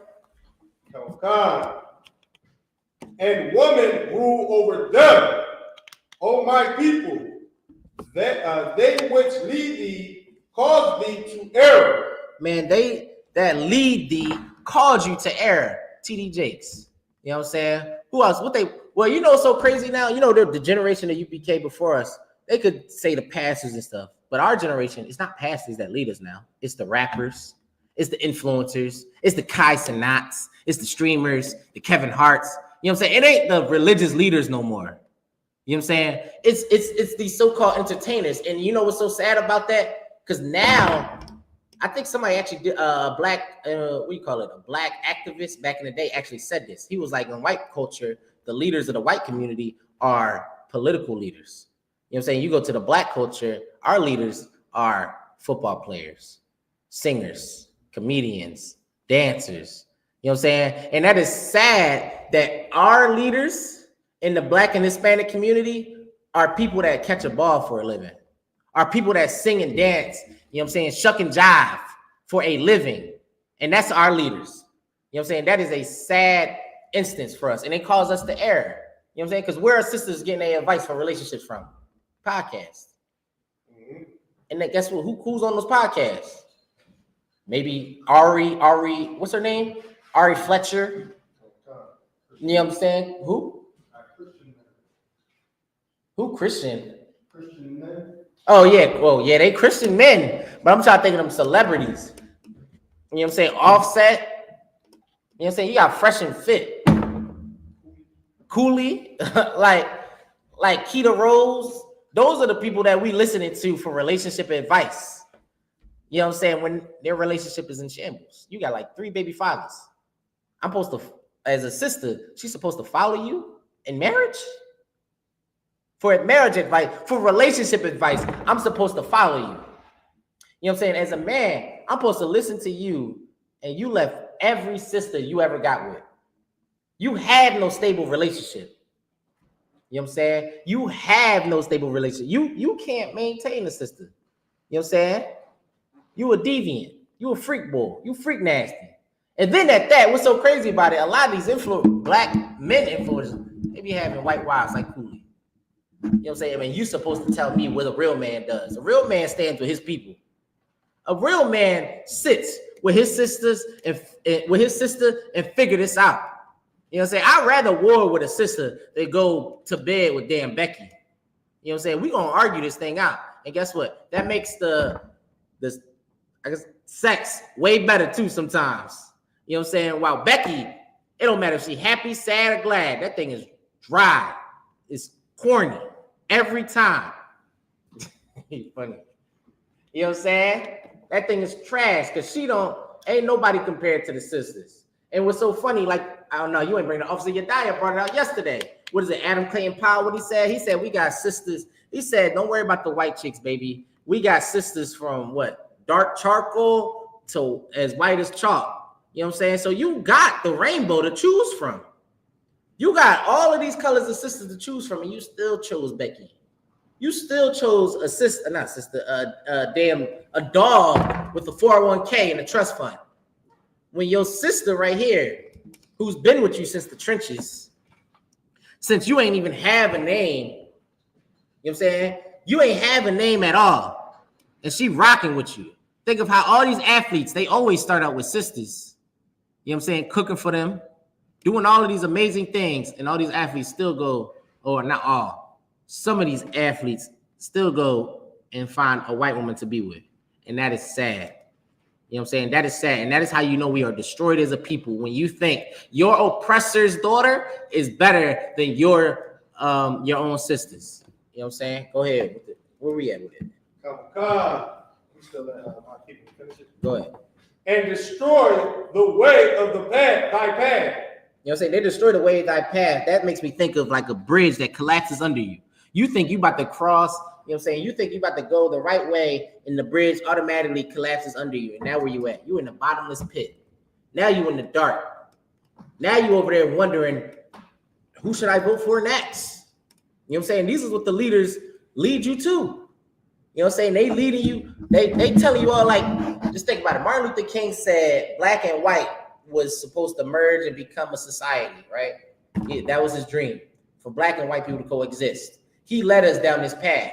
Oh God. And women rule over them. O my people, that they which lead thee cause thee to error. Man, they that lead thee cause you to error. TD Jakes. You know what I'm saying? Who else? Well, you know, so crazy now. You know, the generation of U.P.K. before us, they could say the pastors and stuff. But our generation, it's not pastors that lead us now. It's the rappers. It's the influencers. It's the Kai Cenats. It's the streamers, the Kevin Harts. You know what I'm saying? It ain't the religious leaders no more. You know what I'm saying? It's these so-called entertainers. And you know what's so sad about that? Because now, I think somebody actually did a black, what do you call it? A black activist back in the day actually said this. He was like, in white culture, the leaders of the white community are political leaders. You know what I'm saying? You go to the black culture, our leaders are football players, singers, comedians, dancers. You know what I'm saying? And that is sad that our leaders in the black and Hispanic community are people that catch a ball for a living, are people that sing and dance, you know what I'm saying, shuck and jive for a living. And that's our leaders. You know what I'm saying? That is a sad instance for us. And it calls us to error. You know what I'm saying? Because where are sisters getting their advice for relationships from? Podcasts. And then guess what? Who's on those podcasts? Maybe Ari, what's her name? Ari Fletcher. You know what I'm saying? Who? Who Christian? Christian men. Oh, yeah. Well, yeah, they Christian men. But I'm trying to think of them celebrities. You know what I'm saying? Offset. You know what I'm saying? You got Fresh and Fit. Cooley. like Keita Rose. Those are the people that we listening to for relationship advice. You know what I'm saying? When their relationship is in shambles. You got like 3 baby fathers. I'm supposed to, as a sister, she's supposed to follow you in marriage? For marriage advice, for relationship advice, I'm supposed to follow you. You know what I'm saying? As a man, I'm supposed to listen to you, and you left every sister you ever got with. You had no stable relationship. You know what I'm saying? You have no stable relationship. You can't maintain a sister. You know what I'm saying? You a deviant. You a freak boy. You freak nasty. And then at that, what's so crazy about it, a lot of these black men influencers, they be having white wives like Cooley. You know what I'm saying? I mean, you're supposed to tell me what a real man does. A real man stands with his people. A real man sits with his sisters and figure this out. You know what I'm saying? I'd rather war with a sister than go to bed with damn Becky. You know what I'm saying? We're gonna argue this thing out. And guess what? That makes the I guess sex way better too sometimes. You know what I'm saying? While Becky, it don't matter if she's happy, sad, or glad. That thing is dry. It's corny every time. Funny. You know what I'm saying? That thing is trash because ain't nobody compared to the sisters. And what's so funny, like, I don't know, you ain't bringing the Officer Yediah brought it out yesterday. What is it, Adam Clayton Powell, what he said? He said, we got sisters. He said, don't worry about the white chicks, baby. We got sisters from what? Dark charcoal to as white as chalk. You know what I'm saying? So you got the rainbow to choose from. You got all of these colors of sisters to choose from, and you still chose Becky. You still chose a dog with a 401k and a trust fund. When your sister right here, who's been with you since the trenches, since you ain't even have a name, you know what I'm saying? You ain't have a name at all, and she rocking with you. Think of how all these athletes, they always start out with sisters. You know what I'm saying? Cooking for them, doing all of these amazing things, and all these athletes still go, or not all, some of these athletes still go and find a white woman to be with. And that is sad. You know what I'm saying? That is sad. And that is how you know we are destroyed as a people. When you think your oppressor's daughter is better than your own sisters. You know what I'm saying? Go ahead with it. Where we at with it? Come. We still let my people finish it. Go ahead. And destroy the way of thy path. You know what I'm saying? They destroy the way of thy path. That makes me think of like a bridge that collapses under you. You think you about to cross, you know what I'm saying? You think you about to go the right way and the bridge automatically collapses under you. And now where you at? You in the bottomless pit. Now you in the dark. Now you over there wondering, who should I vote for next? You know what I'm saying? These is what the leaders lead you to. You know what I'm saying? They leading you, they telling you all like, just think about it. Martin Luther King said black and white was supposed to merge and become a society, right? Yeah, that was his dream, for black and white people to coexist. He led us down this path.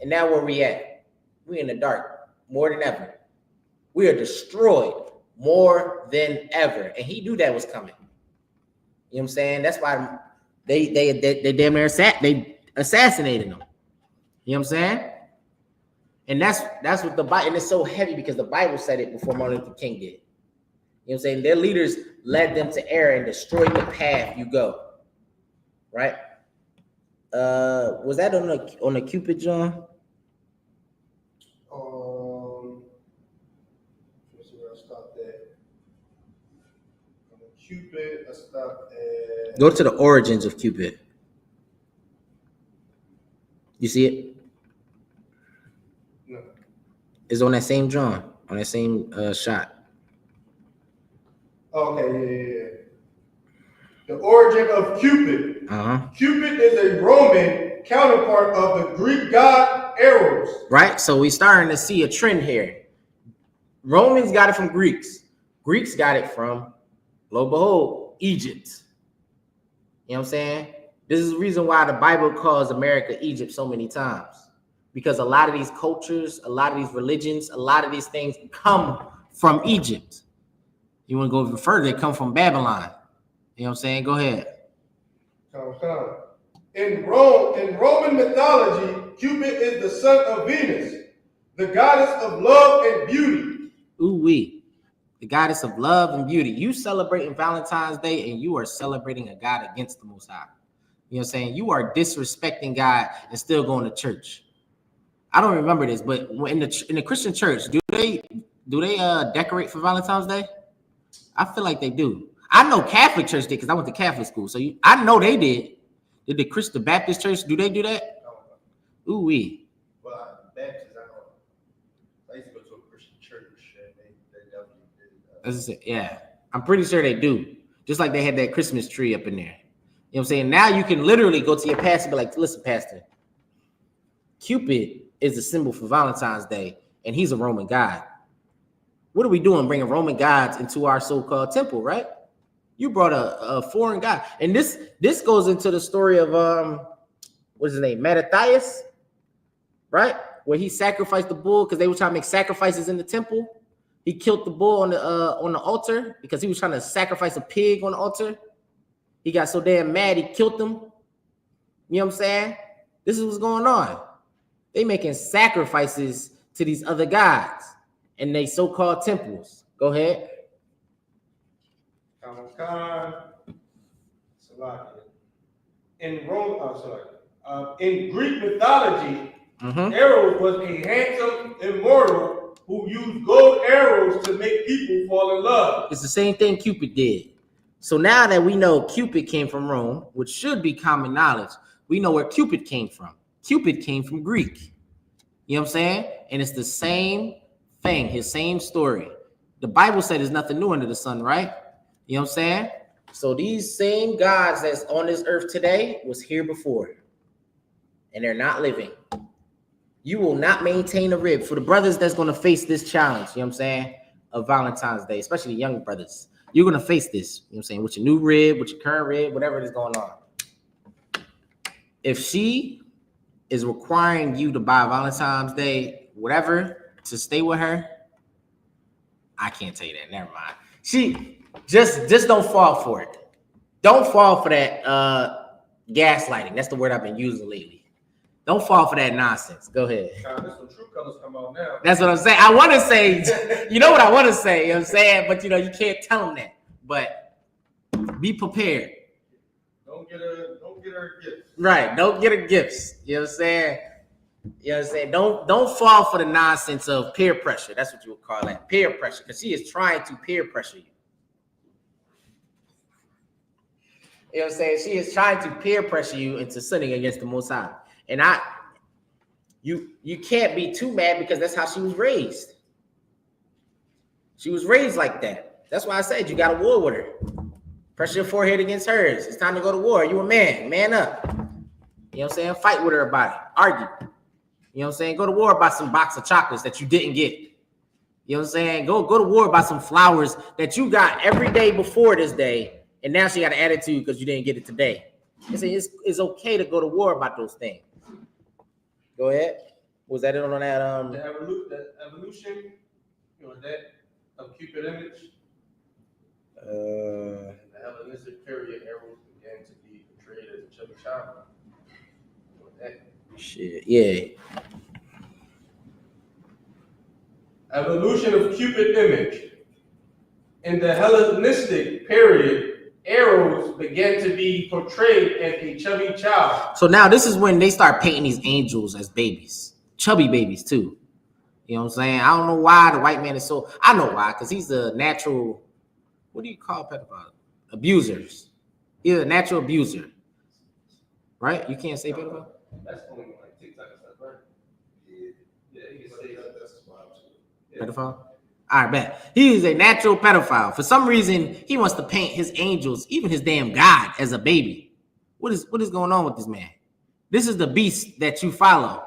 And now where we at? We in the dark more than ever. We are destroyed more than ever. And he knew that was coming. You know what I'm saying? That's why they damn near assassinated him. You know what I'm saying? And that's what the Bible, and it's so heavy because the Bible said it before Martin Luther King did. You know what I'm saying? Their leaders led them to error and destroyed the path you go. Right? Was that on the Cupid, John? Let's see where I stopped at. On the Cupid, I stopped at. Go to the origins of Cupid. You see it? No. It's on that same John, on that same shot. Okay, yeah. The origin of Cupid. Uh-huh. Cupid is a Roman counterpart of the Greek god Eros. Right? So we starting to see a trend here. Romans got it from Greeks. Greeks got it from, lo and behold, Egypt. You know what I'm saying? This is the reason why the Bible calls America Egypt so many times. Because a lot of these cultures, a lot of these religions, a lot of these things come from Egypt. You want to go even further, they come from Babylon. You know what I'm saying? Go ahead. Come. In Roman mythology, Cupid is the son of Venus, the goddess of love and beauty. Ooh-wee. The goddess of love and beauty. You celebrating Valentine's Day and you are celebrating a God against the Most High. You know what I'm saying? You are disrespecting God and still going to church. I don't remember this, but in the Christian church, do they decorate for Valentine's Day? I feel like they do. I know Catholic church did because I went to Catholic school. So I know they did. Did the Christian Baptist church, do they do that? No. Ooh-wee. Well, Baptist, I know. I used to go to a Christian church and they definitely did. Yeah, I'm pretty sure they do. Just like they had that Christmas tree up in there. You know what I'm saying? Now you can literally go to your pastor and be like, listen, pastor, Cupid is a symbol for Valentine's Day, and he's a Roman god. What are we doing bringing Roman gods into our so-called temple, right? You brought a foreign god. And this goes into the story of, what's his name? Mattathias, right? Where he sacrificed the bull because they were trying to make sacrifices in the temple. He killed the bull on the altar because he was trying to sacrifice a pig on the altar. He got so damn mad, he killed them. You know what I'm saying? This is what's going on. They making sacrifices to these other gods and they so-called temples. Go ahead. In Greek mythology, Eros was a handsome immortal who use gold arrows to make people fall in love. It's the same thing Cupid did. So now that we know Cupid came from Rome, which should be common knowledge, we know where Cupid came from. Cupid came from Greek. You know what I'm saying? And it's the same thing, his same story. The Bible said there's nothing new under the sun, right? You know what I'm saying? So these same gods that's on this earth today was here before. And they're not living. You will not maintain a rib. For the brothers that's going to face this challenge, you know what I'm saying, of Valentine's Day, especially the young brothers, you're going to face this, you know what I'm saying, with your new rib, with your current rib, whatever it is going on. If she is requiring you to buy Valentine's Day, whatever, to stay with her, I can't tell you that. Never mind. She just don't fall for it. Don't fall for that gaslighting. That's the word I've been using lately. Don't fall for that nonsense. Go ahead. There's some true colors come out now. That's what I'm saying. I want to say, you know what I want to say, you know what I'm saying? But, you know, you can't tell them that. But be prepared. Don't get her gifts. Right. Don't get her gifts. You know what I'm saying? You know what I'm saying? Don't fall for the nonsense of peer pressure. That's what you would call that. Peer pressure. Because she is trying to peer pressure you. You know what I'm saying? She is trying to peer pressure you into sinning against the Most High. And you can't be too mad because that's how she was raised. She was raised like that. That's why I said you got a war with her. Press your forehead against hers. It's time to go to war. You a man. Man up. You know what I'm saying? Fight with her about it. Argue. You know what I'm saying? Go to war about some box of chocolates that you didn't get. You know what I'm saying? Go to war about some flowers that you got every day before this day. And now she got an attitude because you didn't get it today. It's okay to go to war about those things. Go ahead. Was that it on that? The evolution, you know, that of Cupid image. The Hellenistic period, arrows began to be portrayed as a chubby child. Shit, yeah. Evolution of Cupid image. In the Hellenistic period, arrows began to be portrayed as a chubby child. So now this is when they start painting these angels as babies, chubby babies too. You know what I'm saying? I don't know why the white man is so. I know why, because he's a natural. What do you call pedophiles? Abusers. He's a natural abuser, right? You can't say pedophile. That's only like TikTok and stuff, right? Yeah, you can say that's pedophile. All right, bet. He is a natural pedophile. For some reason, he wants to paint his angels, even his damn God, as a baby. What is going on with this man? This is the beast that you follow.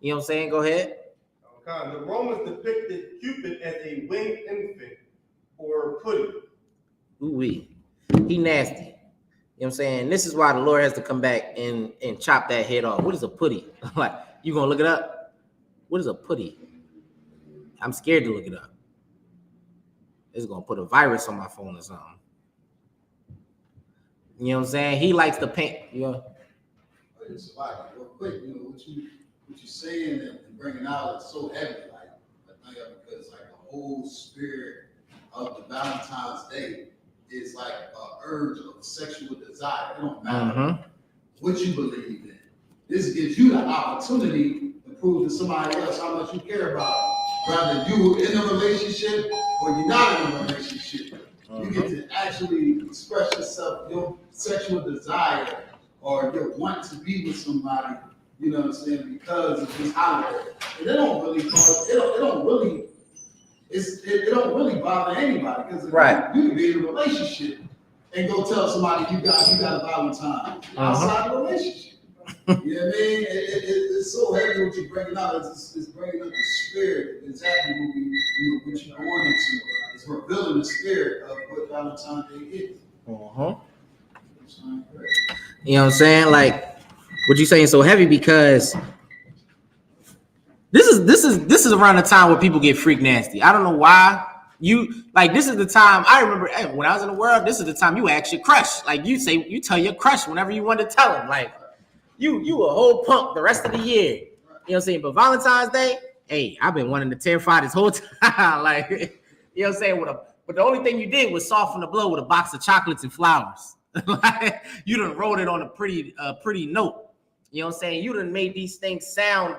You know what I'm saying? Go ahead. The Romans depicted Cupid as a winged infant or pudding. Ooh-wee. He nasty. You know what I'm saying? This is why the Lord has to come back and chop that head off. What is a putty? Like, you gonna look it up? What is a putty? I'm scared to look it up. It's gonna put a virus on my phone or something. You know what I'm saying? He likes to paint. You know. It's like, real quick, you know what you saying and bringing out is so heavy. Like I think because like the whole spirit of the Valentine's Day is like an urge of sexual desire. It don't matter what you believe in. This gives you the opportunity to prove to somebody else how much you care about them. Whether you in a relationship or you're not in a relationship, you get to actually express yourself, your sexual desire or your want to be with somebody. You know what I'm saying? Because of this holiday, and it don't really bother anybody because right. You can be in a relationship and go tell somebody you got a Valentine outside the relationship. You know what I mean? It's so heavy what you're bringing out. It's bringing up the spirit. Exactly what you're going into. It's revealing the spirit of what Valentine's Day is. You know what I'm saying? Like, what you saying so heavy because this is around the time where people get freak nasty. I don't know why. This is the time I remember when I was in the world. This is the time you ask your crush. Like you tell your crush whenever you want to tell him. Like you a whole punk the rest of the year. You know what I'm saying? But Valentine's Day, hey, I've been wanting to terrify this whole time. Like, you know what I'm saying? But the only thing you did was soften the blow with a box of chocolates and flowers. Like, you done wrote it on a pretty note. You know what I'm saying? You done made these things sound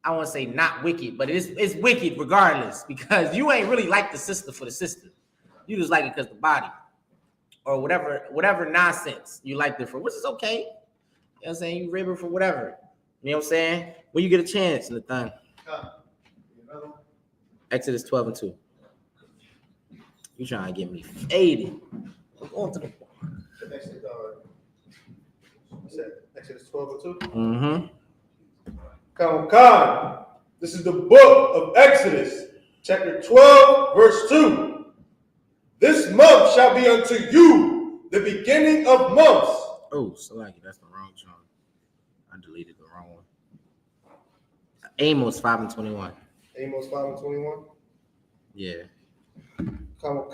I want to say not wicked, but it's wicked regardless, because you ain't really like the sister for the sister. You just like it because the body or whatever nonsense you like it for, which is okay. You know what I'm saying? You rib her for whatever. You know what I'm saying? When you get a chance in the thing. Exodus 12 and 2. You trying to get me faded. I'm going to the Exodus 12 and 2. Mm-hmm. Come. This is the book of Exodus, chapter 12, verse 2. This month shall be unto you the beginning of months. Oh, Salaki, that's the wrong chunk. I deleted the wrong one. Amos 5 and 21. Amos 5 and 21. Yeah. Come.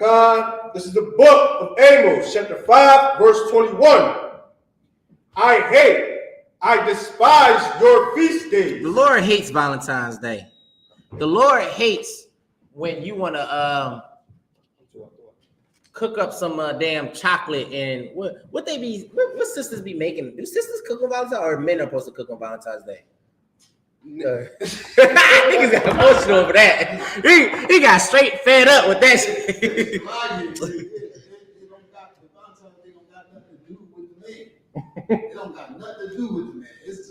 This is the book of Amos, chapter 5, verse 21. I despise your feast days. The Lord hates Valentine's Day. The Lord hates when you want to cook up some damn chocolate and what sisters be making? Do sisters cook on Valentine's Day, or men are supposed to cook on Valentine's Day? Niggas got emotional over that. He got straight fed up with that shit. It don't got nothing to do with the man. It's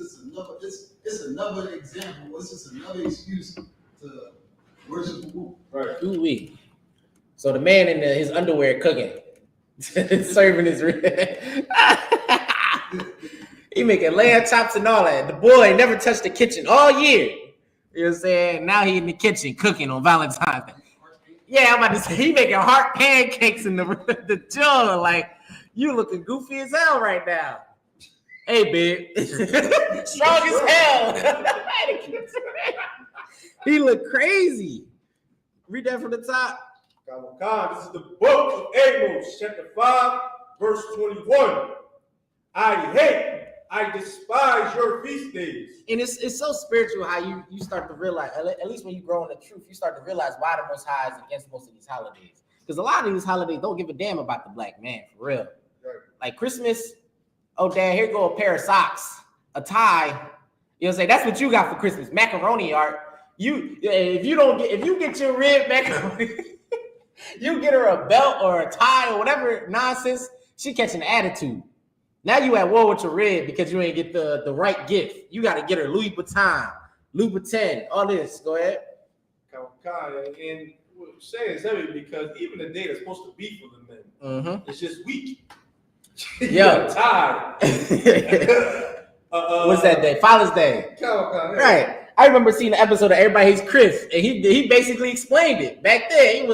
just another example. It's just another excuse to worship a woman. Right. Ooh-wee. So the man in his underwear cooking, serving his he making lamb chops and all that. The boy never touched the kitchen all year. You know what I'm saying? Now he in the kitchen cooking on Valentine's Day. Yeah, I'm about to say he making heart pancakes in the jug. Like, you looking goofy as hell right now. Hey, babe. Strong as hell. He look crazy. Read that from the top. This is the book of Amos, chapter 5, verse 21. I despise your feast days. And it's so spiritual how you start to realize, at least when you grow in the truth, you start to realize why the Most High is against most of these holidays. Because a lot of these holidays don't give a damn about the black man, for real. Right. Like Christmas, oh, dad, here go a pair of socks, a tie. You know what I'm saying? That's what you got for Christmas. Macaroni art. If you get your rib macaroni, you get her a belt or a tie or whatever nonsense, she catching an attitude. Now you at war with your rib because you ain't get the right gift. You got to get her Louis Vuitton, all this. Go ahead. And what I'm saying is heavy because even the day that's supposed to be for the men, it's just weak. Yo, tired. What's that day? Father's Day. Right. I remember seeing the episode of Everybody Hates Chris, and he basically explained it. Back then,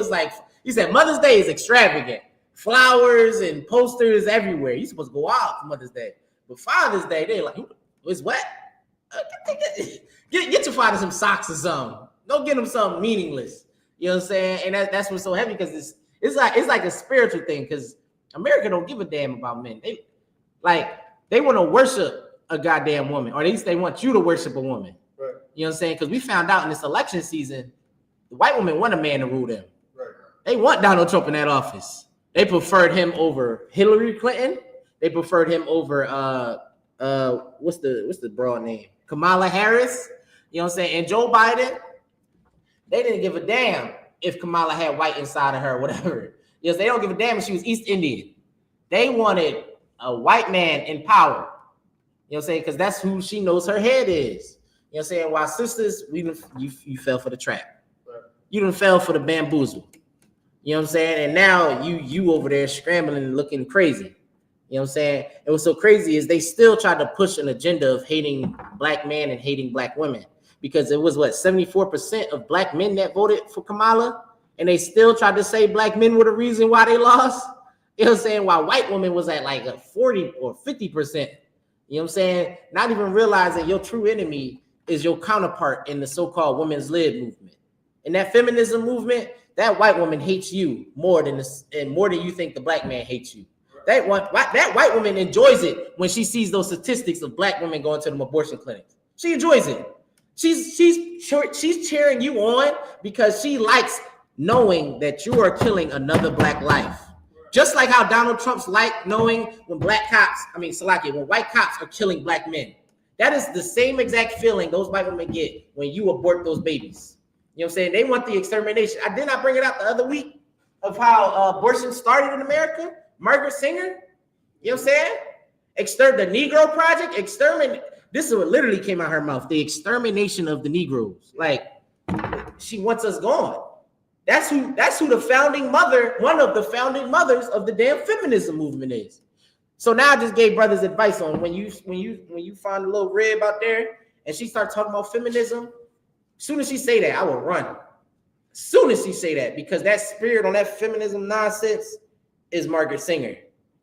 he said Mother's Day is extravagant. Flowers and posters everywhere. You're supposed to go out for Mother's Day. But Father's Day, they're like, it's what? Get your father some socks or something. Don't get him something meaningless. You know what I'm saying? And that's what's so heavy because it's like a spiritual thing because America don't give a damn about men. They want to worship a goddamn woman, or at least they want you to worship a woman. Right. You know what I'm saying? Because we found out in this election season, the white women want a man to rule them. Right. They want Donald Trump in that office. They preferred him over Hillary Clinton. They preferred him over what's the broad name? Kamala Harris. You know what I'm saying? And Joe Biden. They didn't give a damn if Kamala had white inside of her or whatever. You know, they don't give a damn if she was East Indian. They wanted a white man in power. You know what I'm saying? Because that's who she knows her head is. You know what I'm saying? While sisters, you fell for the trap. Right. You done fell for the bamboozle. You know what I'm saying? And now you over there scrambling and looking crazy. You know what I'm saying? And what's so crazy is they still tried to push an agenda of hating black men and hating black women. Because it was 74% of black men that voted for Kamala, and they still tried to say black men were the reason why they lost. You know what I'm saying? While white women was at like a 40 or 50%. You know what I'm saying? Not even realizing your true enemy is your counterpart in the so-called women's lib movement. In that feminism movement, that white woman hates you more than you think the black man hates you. That white woman enjoys it when she sees those statistics of black women going to them abortion clinics. She enjoys it. She's cheering you on because she likes knowing that you are killing another black life. Just like how Donald Trump's like knowing when when white cops are killing black men. That is the same exact feeling those white women get when you abort those babies. You know what I'm saying? They want the extermination. I did not bring it up the other week of how abortion started in America. Margaret Sanger, you know what I'm saying? The Negro Project, exterminate. This is what literally came out of her mouth. The extermination of the Negroes. Like, she wants us gone. That's who the founding mother, one of the founding mothers of the damn feminism movement is. So now I just gave brothers advice on when you find a little rib out there and she starts talking about feminism, as soon as she say that, I will run. As soon as she say that, because that spirit on that feminism nonsense is Margaret Sanger.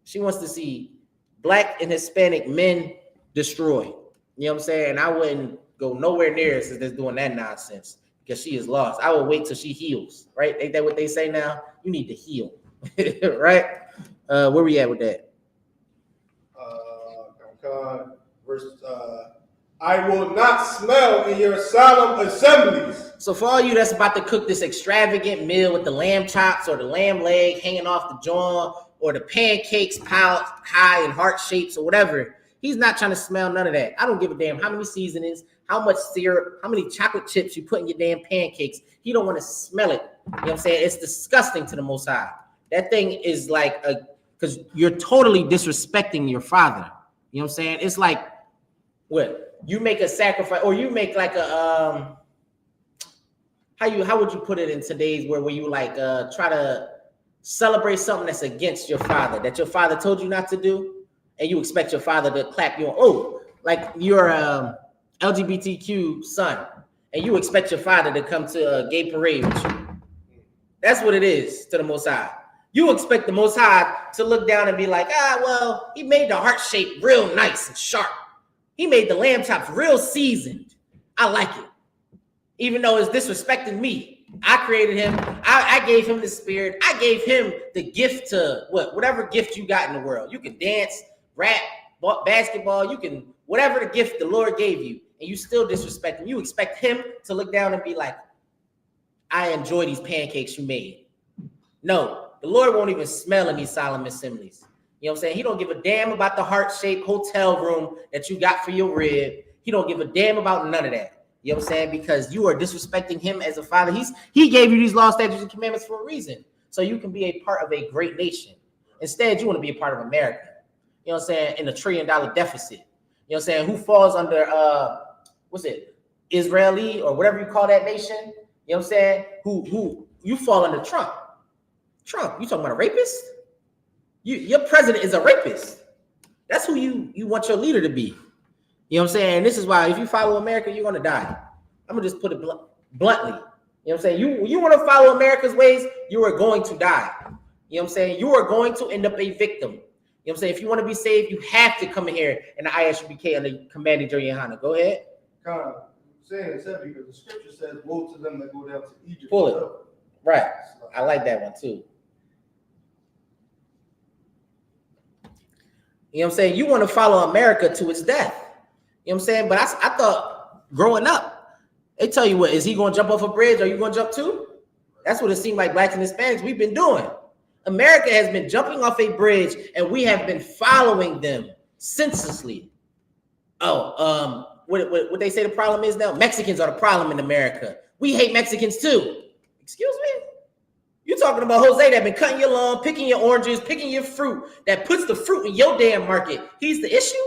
She wants to see Black and Hispanic men destroyed. You know what I'm saying? And I wouldn't go nowhere near her since doing that nonsense because she is lost. I will wait till she heals, right? Ain't that what they say now? You need to heal, right? Where we at with that? Verse, I will not smell in your solemn assemblies. So for all you that's about to cook this extravagant meal with the lamb chops or the lamb leg hanging off the jaw or the pancakes piled high in heart shapes or whatever, he's not trying to smell none of that. I don't give a damn how many seasonings, how much syrup, how many chocolate chips you put in your damn pancakes. He don't want to smell it. You know what I'm saying? It's disgusting to the Most High. That thing is like because you're totally disrespecting your father. You know what I'm saying? It's like, what? You make a sacrifice, or you make like a how would you put it in today's where you like try to celebrate something that's against your father, that your father told you not to do, and you expect your father to clap you on, oh, like you're LGBTQ son, and you expect your father to come to a gay parade with you. That's what it is to the Most High. You expect the Most High to look down and be like, well, he made the heart shape real nice and sharp. He made the lamb chops real seasoned. I like it. Even though it's disrespecting me. I created him. I gave him the spirit. I gave him the gift to whatever gift you got in the world. You can dance, rap, basketball. You can, whatever the gift the Lord gave you, and you still disrespect him. You expect him to look down and be like, I enjoy these pancakes you made. No, the Lord won't even smell in these solemn assemblies. You know what I'm saying? He don't give a damn about the heart-shaped hotel room that you got for your rib. He don't give a damn about none of that. You know what I'm saying? Because you are disrespecting him as a father. He gave you these laws, statutes, and commandments for a reason. So you can be a part of a great nation. Instead, you want to be a part of America. You know what I'm saying? In $1 trillion deficit. You know what I'm saying? Who falls under, what's it? Israeli or whatever you call that nation. You know what I'm saying? Who you fall under Trump. Trump, you talking about a rapist? Your president is a rapist. That's who you want your leader to be. You know what I'm saying? And this is why if you follow America, you're going to die. I'm going to just put it bluntly. You know what I'm saying? You want to follow America's ways, you are going to die. You know what I'm saying? You are going to end up a victim. You know what I'm saying? If you want to be saved, you have to come in here in the I.S.U.P.K under commanding General YAHANNA. Go ahead. I'm saying it's heavy because the scripture says, woe to them that go down to Egypt. Pull it. Right. I like that one too. You know what I'm saying? You want to follow America to its death. You know what I'm saying? But I thought growing up, they tell you what, is he going to jump off a bridge? Are you going to jump too? That's what it seemed like Blacks and Hispanics we've been doing. America has been jumping off a bridge and we have been following them senselessly. What they say the problem is now? Mexicans are the problem in America. We hate Mexicans too. Excuse me? You talking about Jose that been cutting your lawn, picking your oranges, picking your fruit, that puts the fruit in your damn market. He's the issue?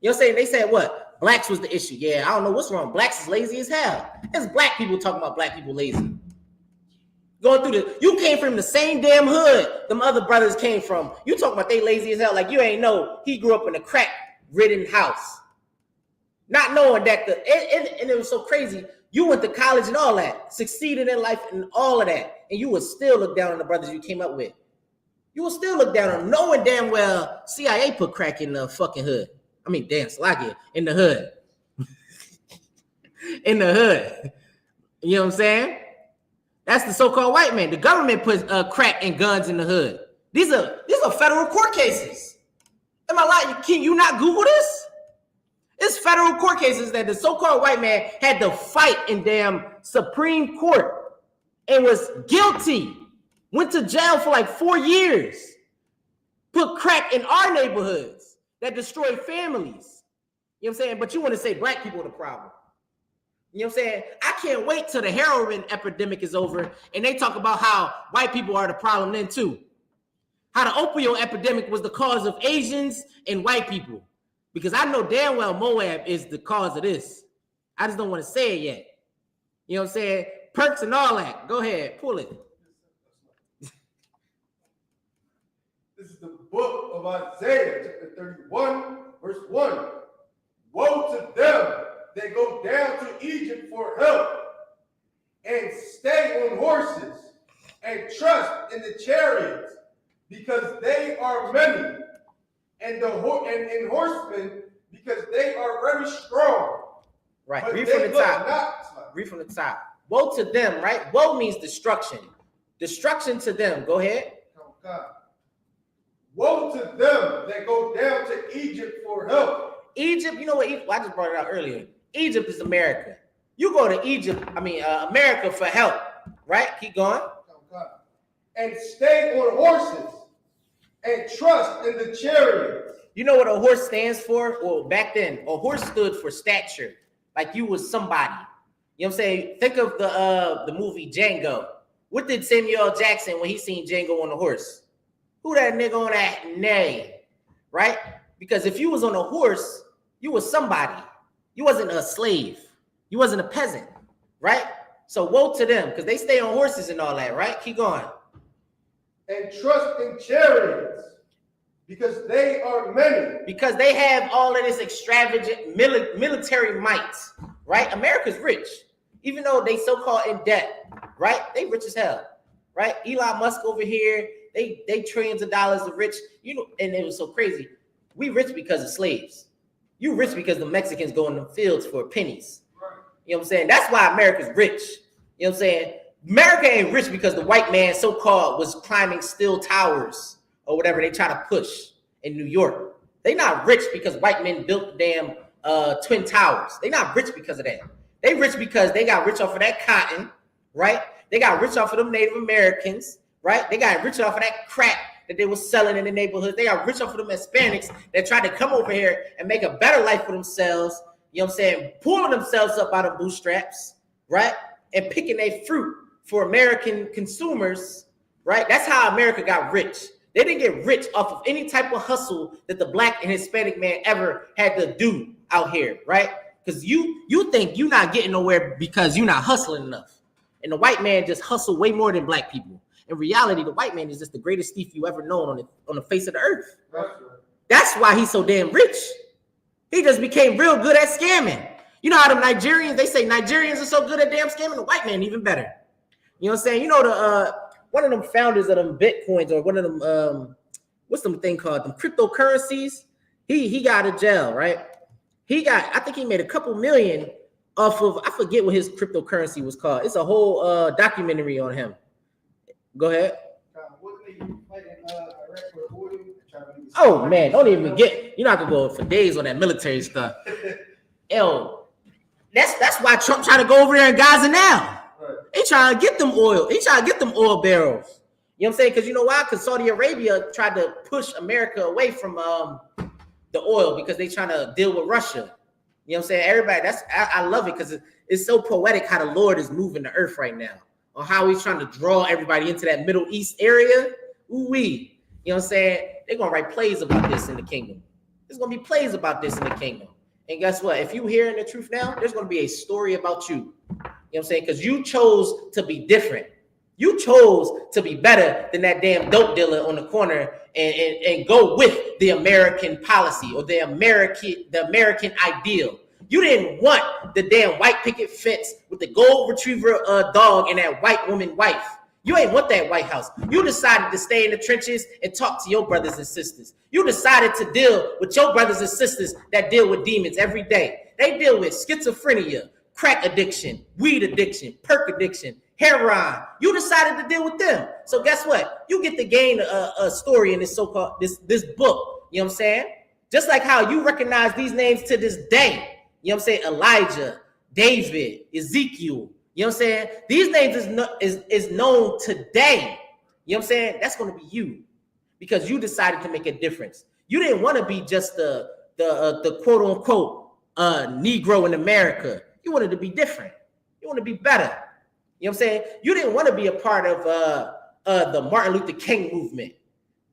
You know what I'm saying? They said what? Blacks was the issue. Yeah, I don't know what's wrong. Blacks is lazy as hell. It's black people talking about black people lazy. Going through you came from the same damn hood them other brothers came from. You talking about they lazy as hell like you ain't know he grew up in a crack-ridden house. Not knowing that and it was so crazy. You went to college and all that, succeeded in life and all of that, and you would still look down on the brothers you came up with. You will still look down on them, knowing damn well CIA put crack in the fucking hood. I mean, damn, Slocky, in the hood. In the hood. You know what I'm saying? That's the so-called white man. The government puts crack and guns in the hood. These are federal court cases. Am I lying? Can you not Google this? It's federal court cases that the so-called white man had to fight in damn Supreme Court and was guilty. Went to jail for like 4 years. Put crack in our neighborhoods that destroyed families. You know what I'm saying? But you want to say black people are the problem. You know what I'm saying? I can't wait till the heroin epidemic is over and they talk about how white people are the problem then too. How the opioid epidemic was the cause of Asians and white people. Because I know damn well Moab is the cause of this. I just don't want to say it yet. You know what I'm saying? Perks and all that. Go ahead, pull it. This is the book of Isaiah, chapter 31, verse 1. Woe to them that go down to Egypt for help and stay on horses and trust in the chariots, because they are many, and horsemen, because they are very strong. Right. But Read they from the look top. not. Read from the top. Woe to them, right? Woe means destruction. Destruction to them. Go ahead. God. Woe to them that go down to Egypt for help. Egypt, you know what? I just brought it out earlier. Egypt is America. You go to Egypt, America for help, right? Keep going. And stay on horses and trust in the chariots. You know what a horse stands for? Well, back then, a horse stood for stature, like you was somebody. You know what I'm saying? Think of the movie Django. What did Samuel L. Jackson when he seen Django on the horse? Who that nigga on that nay, right? Because if you was on a horse, you was somebody. You wasn't a slave. You wasn't a peasant, right? So woe to them, because they stay on horses and all that, right? Keep going. And trust in chariots, because they are many. Because they have all of this extravagant military might, right? America's rich, even though they so-called in debt, right? They rich as hell, right? Elon Musk over here, they trillions of dollars of rich, you know, and it was so crazy. We rich because of slaves. You rich because the Mexicans go in the fields for pennies. Right. You know what I'm saying? That's why America's rich. You know what I'm saying? America ain't rich because the white man so-called was climbing steel towers or whatever they try to push in New York. They not rich because white men built damn twin towers. They not rich because of that. They rich because they got rich off of that cotton, right? They got rich off of them Native Americans, right? They got rich off of that crack that they were selling in the neighborhood. They got rich off of them Hispanics that tried to come over here and make a better life for themselves. You know what I'm saying? Pulling themselves up out of bootstraps, right? And picking their fruit for American consumers, right? That's how America got rich. They didn't get rich off of any type of hustle that the black and Hispanic man ever had to do out here, right? Because you think you're not getting nowhere because you're not hustling enough. And the white man just hustle way more than black people. In reality, the white man is just the greatest thief you ever known on the face of the earth. That's why he's so damn rich. He just became real good at scamming. You know how them Nigerians, they say Nigerians are so good at damn scamming, the white man even better. You know what I'm saying? You know, the one of them founders of them Bitcoins, or one of them, what's them thing called? Them cryptocurrencies. He got out of jail, right? I think he made a couple million off of, I forget what his cryptocurrency was called. It's a whole documentary on him. Go ahead. Oh man, don't even get, you're not gonna go for days on that military stuff. Yo, that's why Trump trying to go over there in Gaza now. Right. He trying to get them oil. He trying to get them oil barrels. You know what I'm saying? Because you know why? Because Saudi Arabia tried to push America away from the oil because they trying to deal with Russia. You know what I'm saying? Everybody, I love it because it's so poetic how the Lord is moving the earth right now. Or how he's trying to draw everybody into that Middle East area. Ooh-wee. You know what I'm saying? They're going to write plays about this in the kingdom. There's going to be plays about this in the kingdom. And guess what? If you hearing the truth now, there's going to be a story about you. You know what I'm saying? Because you chose to be different. You chose to be better than that damn dope dealer on the corner and go with the American policy or the American ideal. You didn't want the damn white picket fence with the gold retriever dog and that white woman wife. You ain't want that White House. You decided to stay in the trenches and talk to your brothers and sisters. You decided to deal with your brothers and sisters that deal with demons every day. They deal with schizophrenia, crack addiction, weed addiction, perk addiction, heroin. You decided to deal with them. So guess what? You get to gain a story in this so-called this book. You know what I'm saying? Just like how you recognize these names to this day. You know what I'm saying? Elijah, David, Ezekiel. You know what I'm saying? These names is known today. You know what I'm saying? That's going to be you because you decided to make a difference. You didn't want to be just the quote unquote Negro in America. You wanted to be different. You want to be better. You know what I'm saying? You didn't want to be a part of the Martin Luther King movement,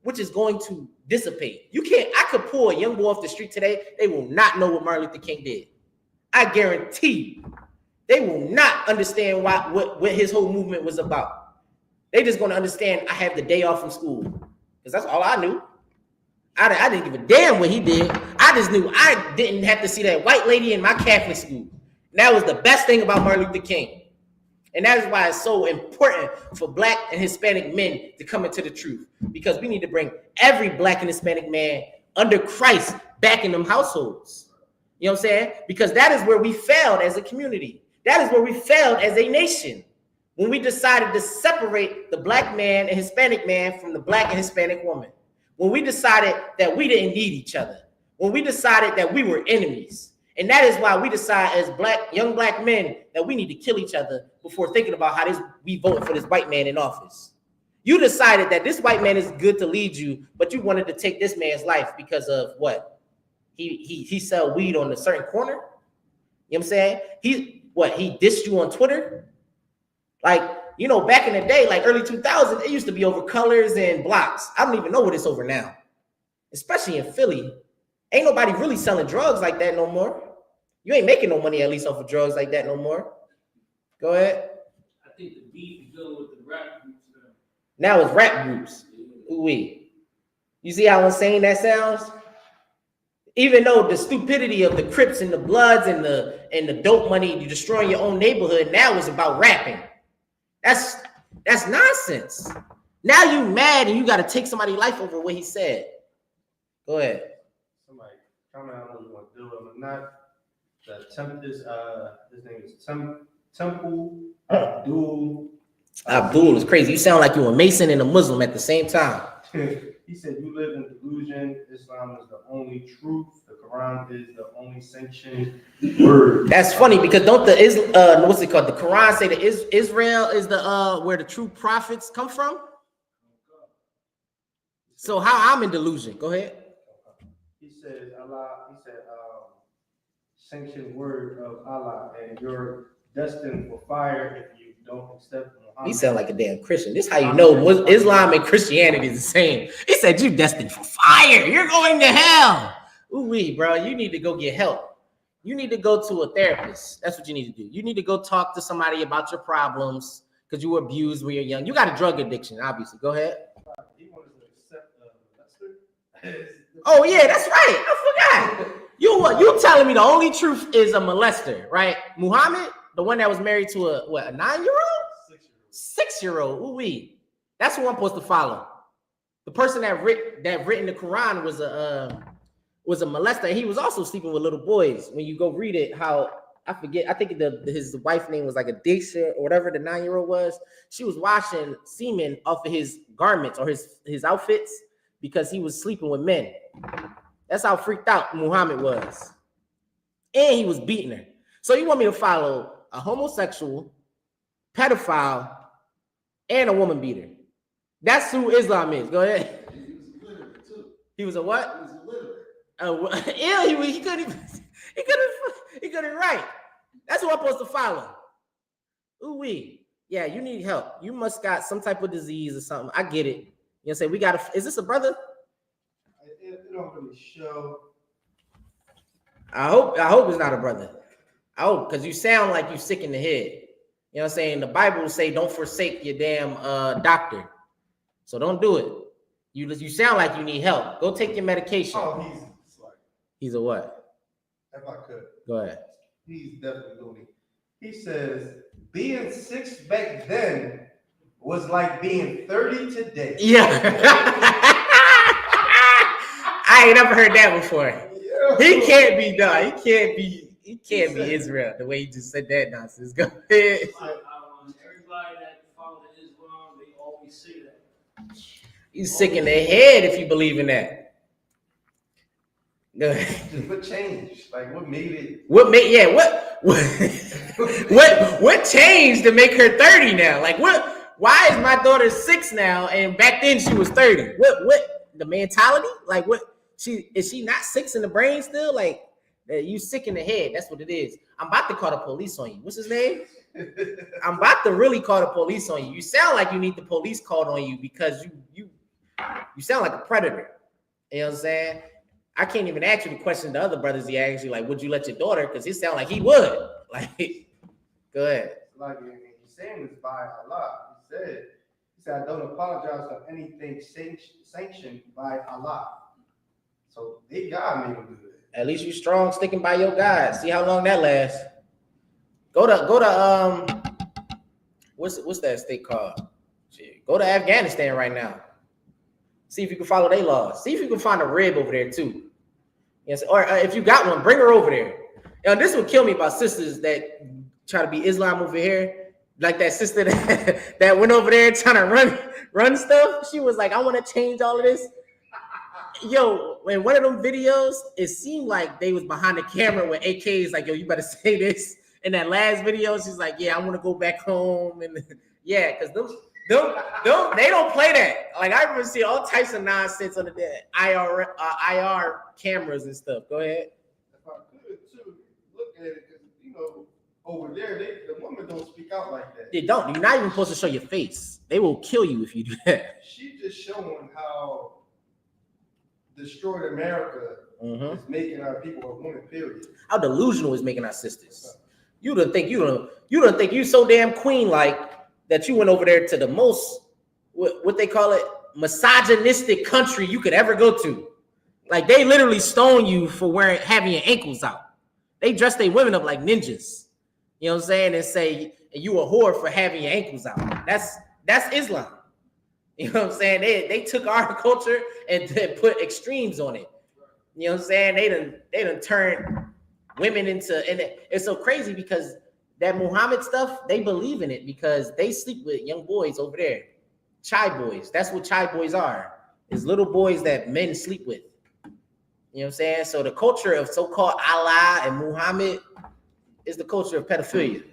which is going to dissipate. You can't. I could pull a young boy off the street today. They will not know what Martin Luther King did. I guarantee you, they will not understand what his whole movement was about. They just going to understand I have the day off from school because that's all I knew. I didn't give a damn what he did. I just knew I didn't have to see that white lady in my Catholic school. And that was the best thing about Martin Luther King. And that is why it's so important for Black and Hispanic men to come into the truth, because we need to bring every Black and Hispanic man under Christ back in them households. You know what I'm saying? Because that is where we failed as a community. That is where we failed as a nation. When we decided to separate the Black man and Hispanic man from the Black and Hispanic woman. When we decided that we didn't need each other. When we decided that we were enemies. And that is why we decide as young black men that we need to kill each other before thinking about how we voted for this white man in office. You decided that this white man is good to lead you, but you wanted to take this man's life because of what? He sell weed on a certain corner? You know what I'm saying? He dissed you on Twitter? Like, you know, back in the day, like early 2000s, it used to be over colors and blocks. I don't even know what it's over now. Especially in Philly. Ain't nobody really selling drugs like that no more. You ain't making no money at least off of drugs like that no more. Go ahead. I think the beef is dealing with the rap groups now. Now it's rap groups. Ooh-wee. You see how insane that sounds? Even though the stupidity of the Crips and the Bloods and the dope money, you destroying your own neighborhood, now it's about rapping. That's nonsense. Now you mad and you got to take somebody's life over what he said. Go ahead. Somebody comment. I don't know if you want to do it or not. The his name is Temple Abdul. Abdul is crazy. You sound like you're a Mason and a Muslim at the same time. He said, you live in delusion. Islam is the only truth. The Quran is the only sanctioned word. That's funny because don't what's it called? The Quran say that Israel is the where the true prophets come from. So how I'm in delusion? Go ahead. He said sanctioned word of Allah, and you're destined for fire if you don't accept Muhammad. He sound like a damn Christian. This is how you know Islam and Christianity is the same. He said you destined for fire. You're going to hell. Ooh-wee, bro. You need to go get help. You need to go to a therapist. That's what you need to do. You need to go talk to somebody about your problems because you were abused when you're young. You got a drug addiction, obviously. Go ahead. He wanted to accept Lester. Oh yeah, that's right. I forgot. You telling me the only truth is a molester, right? Muhammad, the one that was married to a 9-year-old? 6-year-old. Ooh-wee. That's who I'm supposed to follow. The person that written the Quran was a molester. He was also sleeping with little boys. When you go read it, how I forget, I think his wife's name was like Adisha or whatever the 9-year-old was. She was washing semen off of his garments or his outfits because he was sleeping with men. That's how freaked out Muhammad was. And he was beating her. So you want me to follow a homosexual, pedophile, and a woman beater. That's who Islam is. Go ahead. He was illiterate too. He was a what? He was illiterate. He couldn't write. That's who I'm supposed to follow. Ooh-wee. Yeah, you need help. You must got some type of disease or something. I get it. You know what I'm saying? Is this a brother? It don't really show. I hope it's not a brother. I hope, because you sound like you sick in the head. You know what I'm saying? The Bible will say don't forsake your damn doctor. So don't do it. You sound like you need help. Go take your medication. Oh, He's a what? If I could. Go ahead. He's definitely loony. He says, being 6 back then was like being 30 today. Yeah. I ain't never heard that before. Yeah. He can't be done. He can't be Israel the way he just said that nonsense. Go ahead. Everybody that follows Islam, they always say that. You sick in the head if you believe in that. Go ahead. Just what changed? Like what made it? What changed to make her 30 now? Like what? Why is my daughter 6 now and back then she was 30? What the mentality? Like what? Is she not 6 in the brain still? Like You sick in the head. That's what it is. I'm about to call the police on you. What's his name? I'm about to really call the police on you. You sound like you need the police called on you because you sound like a predator. You know what I'm saying? I can't even ask you the question the other brothers he asked you, like, would you let your daughter? Because it sound like he would. Like, go ahead. Like he's saying this by Allah. He said, I don't apologize for anything sanctioned by Allah. So they God made him do that. At least you strong sticking by your God. See how long that lasts. Go to what's that state called? Shit. Go to Afghanistan right now. See if you can follow their laws. See if you can find a rib over there too. Yes, or if you got one, bring her over there. You know, this would kill me about sisters that try to be Islam over here. Like that sister that went over there trying to run stuff. She was like, I want to change all of this. Yo, in one of them videos, it seemed like they was behind the camera with AKs, like, yo, you better say this. In that last video, she's like, yeah, I want to go back home. And yeah, because they don't play that. Like, I remember seeing all types of nonsense on the IR cameras and stuff. Go ahead. If I could too, look at it, because you know, over there, the women don't speak out like that. They don't. You're not even supposed to show your face. They will kill you if you do that. She just showing how destroyed America is making our people a woman, period. How delusional is making our sisters. You don't think you so damn queen-like that you went over there to the most, what they call it, misogynistic country you could ever go to. Like, they literally stone you for having your ankles out. They dress their women up like ninjas. You know what I'm saying? And say you a whore for having your ankles out. That's Islam. You know what I'm saying? They took our culture and put extremes on it. You know what I'm saying? They done turned women into, and it's so crazy because that Muhammad stuff, they believe in it because they sleep with young boys over there. Chai boys. That's what chai boys are. Is little boys that men sleep with. You know what I'm saying? So the culture of so-called Allah and Muhammad is the culture of pedophilia.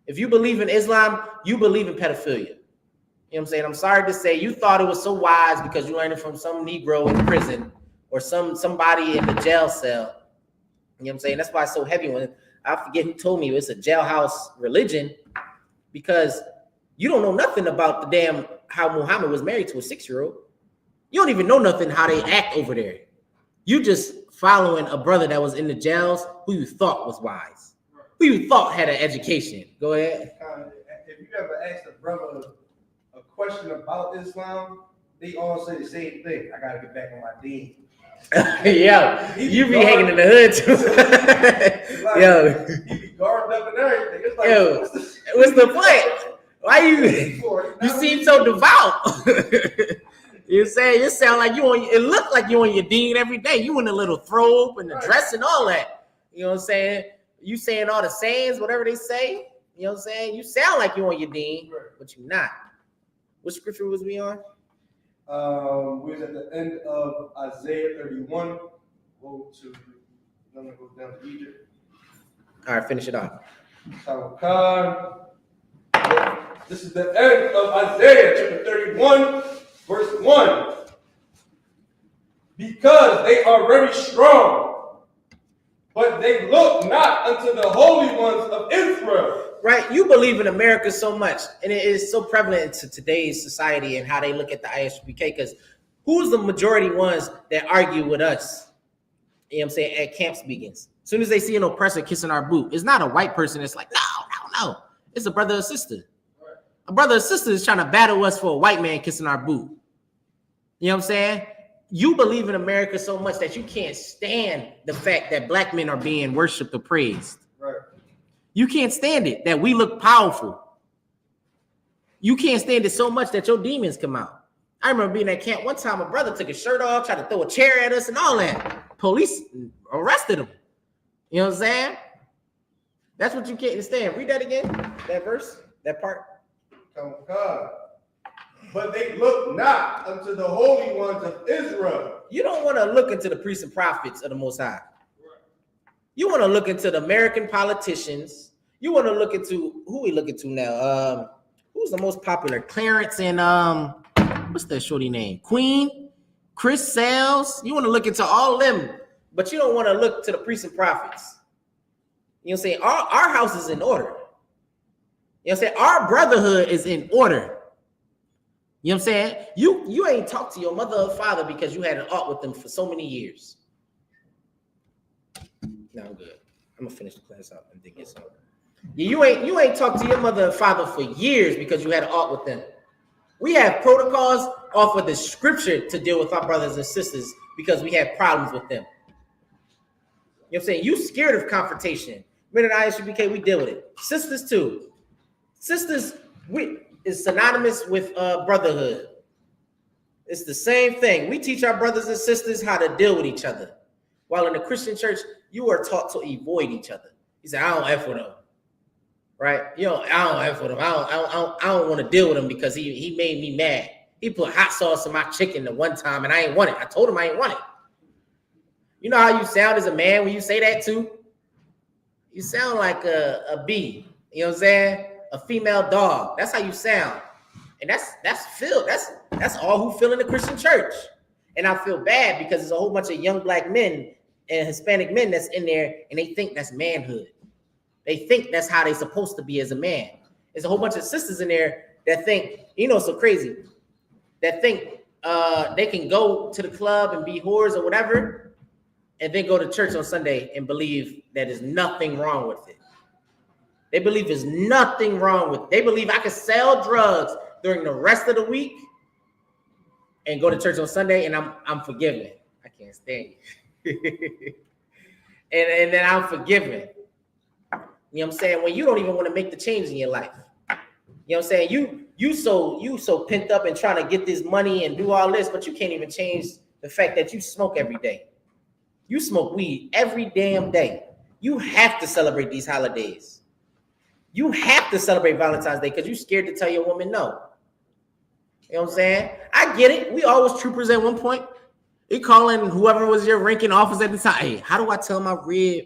If you believe in Islam, you believe in pedophilia. You know what I'm saying? I'm sorry to say you thought it was so wise because you learned it from some Negro in prison or somebody in the jail cell. You know what I'm saying? That's why it's so heavy when I forget who told me it's a jailhouse religion, because you don't know nothing about the damn how Muhammad was married to a 6-year-old. You don't even know nothing how they act over there. You just following a brother that was in the jails who you thought was wise, who you thought had an education. Go ahead. If you ever asked a brother a question about Islam, they all say the same thing. I gotta get back on my deen. Yo, you be hanging in the hood too. Like, yo, he be guarded up and everything. It's like, yo, what's the point? Why you seem so devout? You say you sound like you on. It look like you on your deen every day. You in a little robe and the dress and all that. You know what I'm saying? You saying all the sayings, whatever they say. You know what I'm saying? You sound like you on your deen, but you're not. What scripture was we on? We was at the end of Isaiah 31. Go down to Egypt. All right, finish it off. This is the end of Isaiah chapter 31, verse 1. Because they are very strong, but they look not unto the holy ones of Israel. Right, you believe in America so much, and it is so prevalent to today's society and how they look at the I.S.U.P.K. Because who's the majority ones that argue with us? You know what I'm saying? At camp speakings, as soon as they see an oppressor kissing our boot, it's not a white person that's like, no. It's a brother or sister. A brother or sister is trying to battle us for a white man kissing our boot. You know what I'm saying? You believe in America so much that you can't stand the fact that black men are being worshipped or praised. Right. You can't stand it that we look powerful. You can't stand it so much that your demons come out. I remember being at camp one time, a brother took his shirt off, tried to throw a chair at us and all that. Police arrested him. You know what I'm saying? That's what you can't stand. Read that again, that verse, that part. But they look not unto the holy ones of Israel. You don't want to look into the priests and prophets of the Most High. You want to look into the American politicians. You want to look into who we look into now. Who's the most popular? Clarence and what's that shorty name? Queen, Chris Sales. You want to look into all them but you don't want to look to the priests and prophets. You know what I'm saying? Our house is in order. You know what I'm saying? Our brotherhood is in order. You know what I'm saying? You ain't talked to your mother or father because you had an art with them for so many years. No, I'm good. I'm gonna finish the class out and then get some. You ain't talked to your mother and father for years because you had an art with them. We have protocols off of the scripture to deal with our brothers and sisters because we have problems with them. You know what I'm saying? You scared of confrontation. Men in I.S.U.P.K, we deal with it. Sisters too. Sisters is synonymous with brotherhood. It's the same thing. We teach our brothers and sisters how to deal with each other. While in the Christian church, you are taught to avoid each other. You say, I don't F with him. Right? You know, I don't F with him. I don't want to deal with him because he made me mad. He put hot sauce in my chicken the one time and I ain't want it. I told him I ain't want it. You know how you sound as a man when you say that too? You sound like a bee. You know what I'm saying? A female dog. That's how you sound. And that's Phil. That's all who feel in the Christian church. And I feel bad because there's a whole bunch of young black men and Hispanic men that's in there and they think that's manhood. They think that's how they're supposed to be as a man. There's a whole bunch of sisters in there that think, you know, so crazy, that think they can go to the club and be whores or whatever, and then go to church on Sunday and believe that there's nothing wrong with it. They believe there's nothing wrong with it. They believe I can sell drugs during the rest of the week and go to church on Sunday and I'm forgiven. I can't stand you. and then I'm forgiven. You know what I'm saying? When you don't even want to make the change in your life. You know what I'm saying? You so pent up and trying to get this money and do all this, but you can't even change the fact that you smoke every day. You smoke weed every damn day. You have to celebrate these holidays. You have to celebrate Valentine's Day because you're scared to tell your woman no. You know what I'm saying? I get it. We all was troopers at one point. You calling whoever was your ranking officer at the time. Hey, how do I tell my rib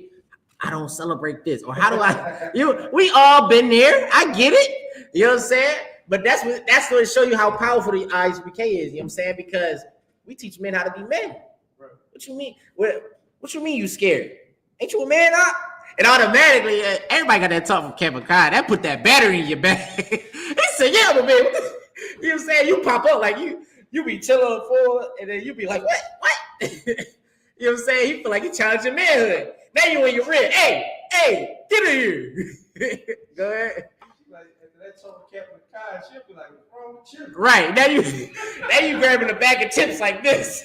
I don't celebrate this? Or how do I, we all been there. I get it. You know what I'm saying? But that's what it show you how powerful the I.S.U.P.K is. You know what I'm saying? Because we teach men how to be men. Right. What you mean? What you mean you scared? Ain't you a man up? And automatically, everybody got that talk from Kevin Kai. That put that battery in your back. He said, yeah, but man, you know what I'm saying? You pop up like you be chilling on the floor, and then you be like, what? You know what I'm saying? He feel like he challenged your manhood. Now you in your rear. Hey, get in here. Go ahead. Like, after that talk with Kevin Kai, she'll be like, what's wrong with you? Right. Now you grabbing a bag of chips like this.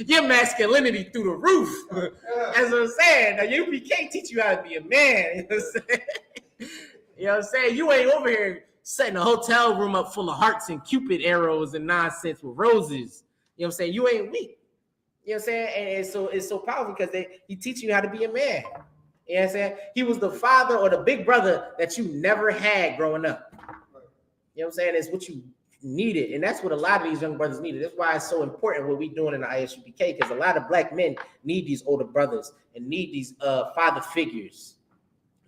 Your masculinity through the roof. That's what I'm saying. Now, U.P.K teach you how to be a man. You know what I'm saying? You know what I'm saying? You ain't over here setting a hotel room up full of hearts and Cupid arrows and nonsense with roses. You know what I'm saying? You ain't weak. You know what I'm saying? And it's so powerful because he teach you how to be a man. You know what I'm saying? He was the father or the big brother that you never had growing up. You know what I'm saying? It's what you needed. And that's what a lot of these young brothers needed. That's why it's so important what we're doing in the I.S.U.P.K, because a lot of black men need these older brothers and need these father figures.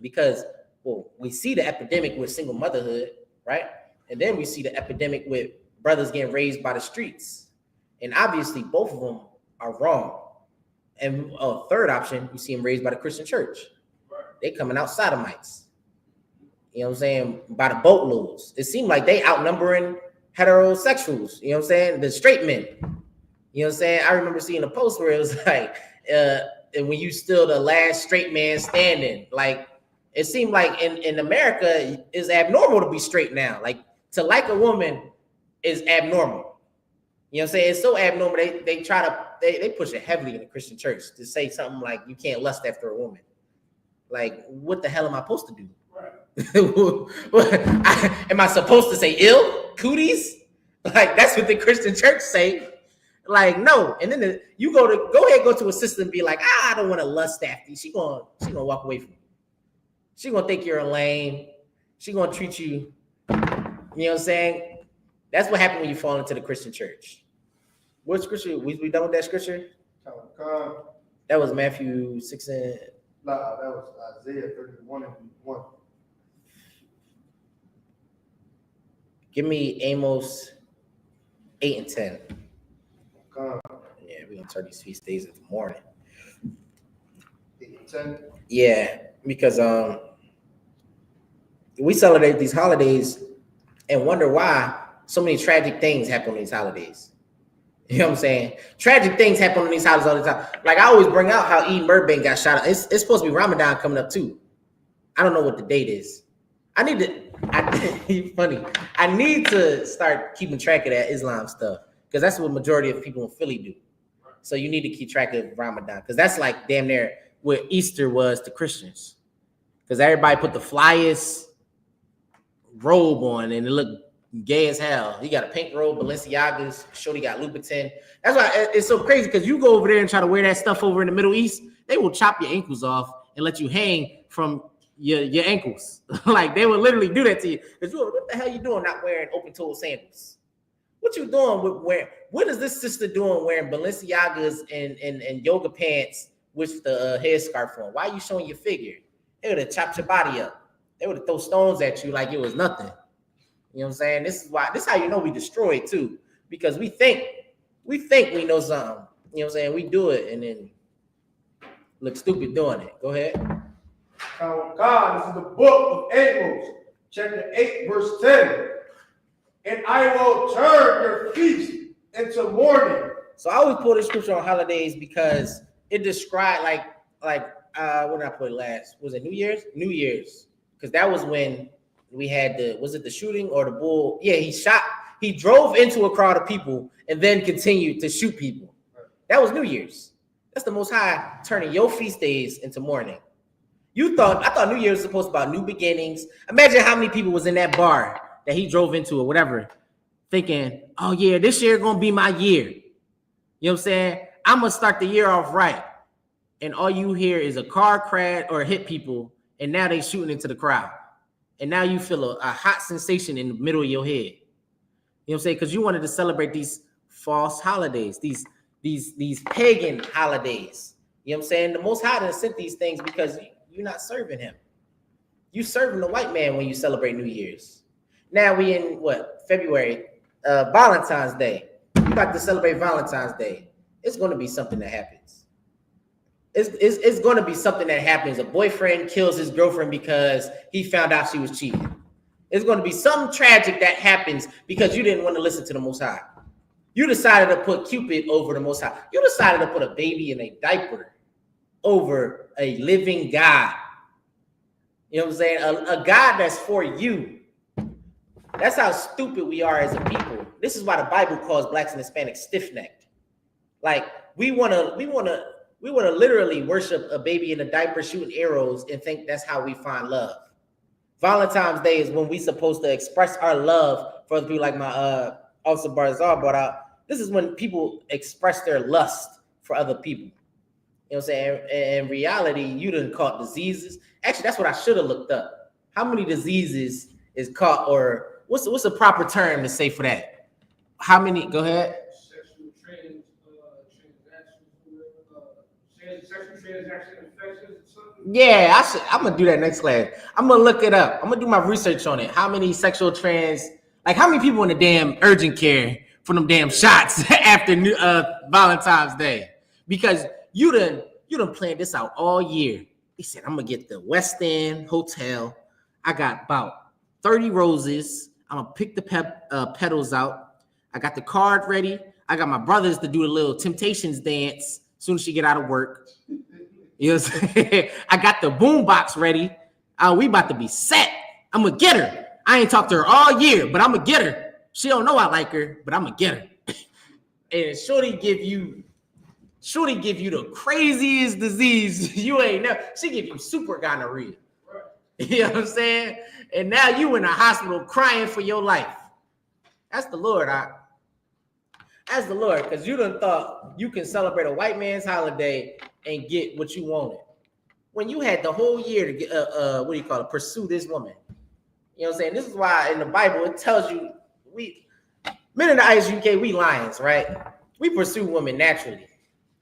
Because, well, we see the epidemic with single motherhood, right? And then we see the epidemic with brothers getting raised by the streets. And obviously, both of them are wrong. And third option, you see them raised by the Christian church. They coming out sodomites. You know what I'm saying? By the boatloads. It seemed like they outnumbering heterosexuals. You know what I'm saying? The straight men. You know what I'm saying? I remember seeing a post where it was like, and when you still the last straight man standing, like it seemed like in America it's abnormal to be straight now. Like to like a woman is abnormal. You know what I'm saying? It's so abnormal. They push it heavily in the Christian church to say something like you can't lust after a woman. Like, what the hell am I supposed to do? Right. Am I supposed to say ill? Cooties? Like, that's what the Christian church say. Like, no. And then you go to a sister and be like, I don't want to lust after you. She gonna walk away from you. She gonna think you're a lame. She gonna treat you, you know what I'm saying? That's what happened when you fall into the Christian church. What scripture? We done with that scripture? That was Matthew 6 and... Nah, that was Isaiah 31 and 1. Give me Amos 8 and 10. Okay. Yeah, we're turn these feast days into morning. 8 and 10. Yeah, because we celebrate these holidays and wonder why so many tragic things happen on these holidays. You know what I'm saying? Tragic things happen on these holidays all the time. Like I always bring out how Eden Burbank got shot up. It's supposed to be Ramadan coming up too. I don't know what the date is. Funny. I need to start keeping track of that Islam stuff because that's what majority of people in Philly do. So you need to keep track of Ramadan because that's like damn near what Easter was to Christians. Because everybody put the flyest robe on and it looked gay as hell. He got a pink robe, Balenciagas, Shorty got Louboutin. That's why it's so crazy because you go over there and try to wear that stuff over in the Middle East, they will chop your ankles off and let you hang from your ankles. Like they will literally do that to you. Because what the hell you doing not wearing open-toed sandals? What you doing with wearing? What is this sister doing wearing Balenciagas and yoga pants with the headscarf on? Why are you showing your figure? They would have chopped your body up. They would have thrown stones at you like it was nothing. You know what I'm saying? This is how you know we destroyed too. Because we think we know something. You know what I'm saying? We do it and then look stupid doing it. Go ahead. God, this is the book of Amos, chapter 8, verse 10. And I will turn your feast into mourning. So I always pull this scripture on holidays because it described like what did I put last? Was it New Year's? New Year's. Because that was when we had was it the shooting or the bull? Yeah, he drove into a crowd of people and then continued to shoot people. That was New Year's. That's the Most High turning your feast days into mourning. I thought New Year's was supposed to be about new beginnings. Imagine how many people was in that bar that he drove into or whatever, thinking, oh yeah, this year gonna be my year. You know what I'm saying? I'm gonna start the year off right. And all you hear is a car crash or hit people, and now they shooting into the crowd. And now you feel a hot sensation in the middle of your head. You know what I'm saying? Because you wanted to celebrate these false holidays, these pagan holidays. You know what I'm saying? The Most High done sent these things because you're not serving him. You serving the white man when you celebrate New Year's. Now we in February, Valentine's Day. You about to celebrate Valentine's Day. It's going to be something that happens. It's going to be something that happens. A boyfriend kills his girlfriend because he found out she was cheating. It's going to be something tragic that happens because you didn't want to listen to the Most High. You decided to put Cupid over the Most High. You decided to put a baby in a diaper over a living God. You know what I'm saying? A God that's for you. That's how stupid we are as a people. This is why the Bible calls blacks and Hispanics stiff-necked. Like we want to literally worship a baby in a diaper shooting arrows and think that's how we find love. Valentine's Day is when we supposed to express our love for other people, like my Officer Barzal brought out. This is when people express their lust for other people. You know what I'm saying? In reality, you done caught diseases. Actually, that's what I should have looked up. How many diseases is caught, or what's the proper term to say for that? How many? Go ahead. Sexual transaction infections or something? Yeah, I'm gonna do that next class. I'm gonna look it up. I'm gonna do my research on it. How many sexual how many people in the damn urgent care for them damn shots after Valentine's Day? Because you done planned this out all year. He said, I'm gonna get the West End Hotel. I got about 30 roses. I'm gonna pick the petals out. I got the card ready. I got my brothers to do a little Temptations dance as soon as she get out of work. You know what I'm saying? I got the boom box ready. We about to be set. I'm gonna get her. I ain't talked to her all year, but I'm gonna get her. She don't know I like her, but I'm gonna get her. And Shorty give you the craziest disease you ain't never. She give you super gonorrhea. You know what I'm saying? And now you in a hospital crying for your life. That's the Lord. That's the Lord, because you done thought you can celebrate a white man's holiday and get what you wanted. When you had the whole year to get, pursue this woman. You know what I'm saying? This is why in the Bible, it tells you, men in the I.S.U.K, we lions, right? We pursue women naturally,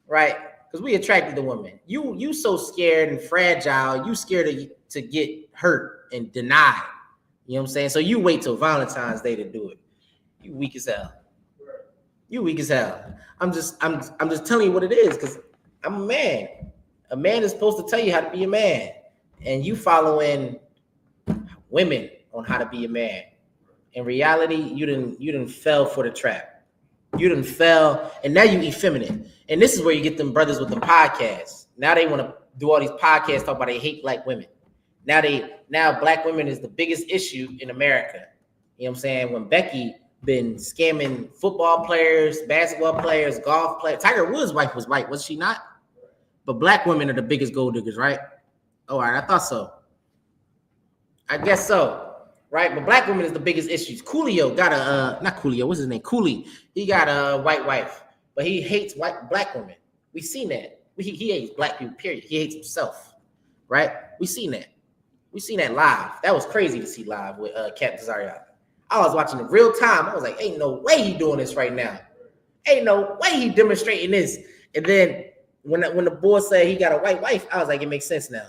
right? Because we attracted to women. You so scared and fragile, you scared to get hurt and denied. You know what I'm saying? So you wait till Valentine's Day to do it. You weak as hell. You weak as hell. I'm just telling you what it is, because I'm a man. A man is supposed to tell you how to be a man. And you following women on how to be a man. In reality, you didn't fell for the trap. You didn't fell, and now you effeminate. And this is where you get them brothers with the podcasts. Now they want to do all these podcasts talk about they hate black women. Now black women is the biggest issue in America. You know what I'm saying? When Becky been scamming football players, basketball players, golf players. Tiger Woods' wife was white, was she not? But black women are the biggest gold diggers, right? Oh, all right, I thought so. I guess so, right? But black women is the biggest issues. Coolio got not Coolio, what's his name? Cooley. He got a white wife, but he hates black women. We seen that. He hates black people, period. He hates himself, right? We seen that. We seen that live. That was crazy to see live with Captain Zaria. I was watching it real time. I was like, ain't no way he doing this right now. Ain't no way he demonstrating this. And then when the boy said he got a white wife, I was like, it makes sense now.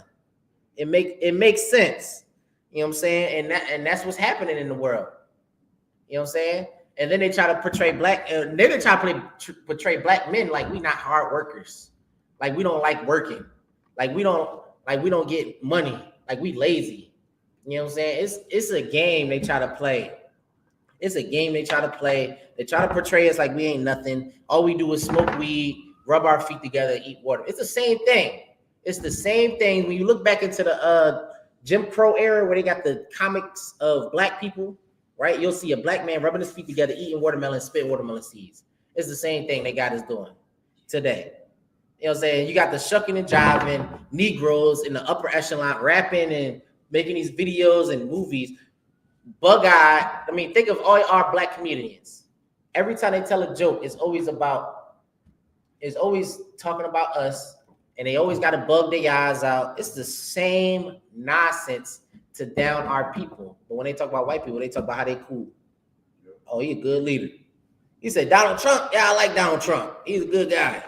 It makes sense. You know what I'm saying? And that's what's happening in the world. You know what I'm saying? And then they try to portray portray black men like we not hard workers. Like we don't like working. Like we don't get money. Like we lazy. You know what I'm saying? It's a game they try to play. It's a game they try to play. They try to portray us like we ain't nothing. All we do is smoke weed, rub our feet together, eat water. It's the same thing. It's the same thing. When you look back into the Jim Crow era where they got the comics of black people, right? You'll see a black man rubbing his feet together, eating watermelon, spitting watermelon seeds. It's the same thing they got us doing today. You know what I'm saying? You got the shucking and jiving Negroes in the upper echelon rapping and making these videos and movies. Bug-eyed. I mean, think of all our black comedians. Every time they tell a joke, it's always talking about us, and they always got to bug their eyes out. It's the same nonsense to down our people. But when they talk about white people, they talk about how they cool. Oh, he a good leader. He said, Donald Trump? Yeah, I like Donald Trump. He's a good guy.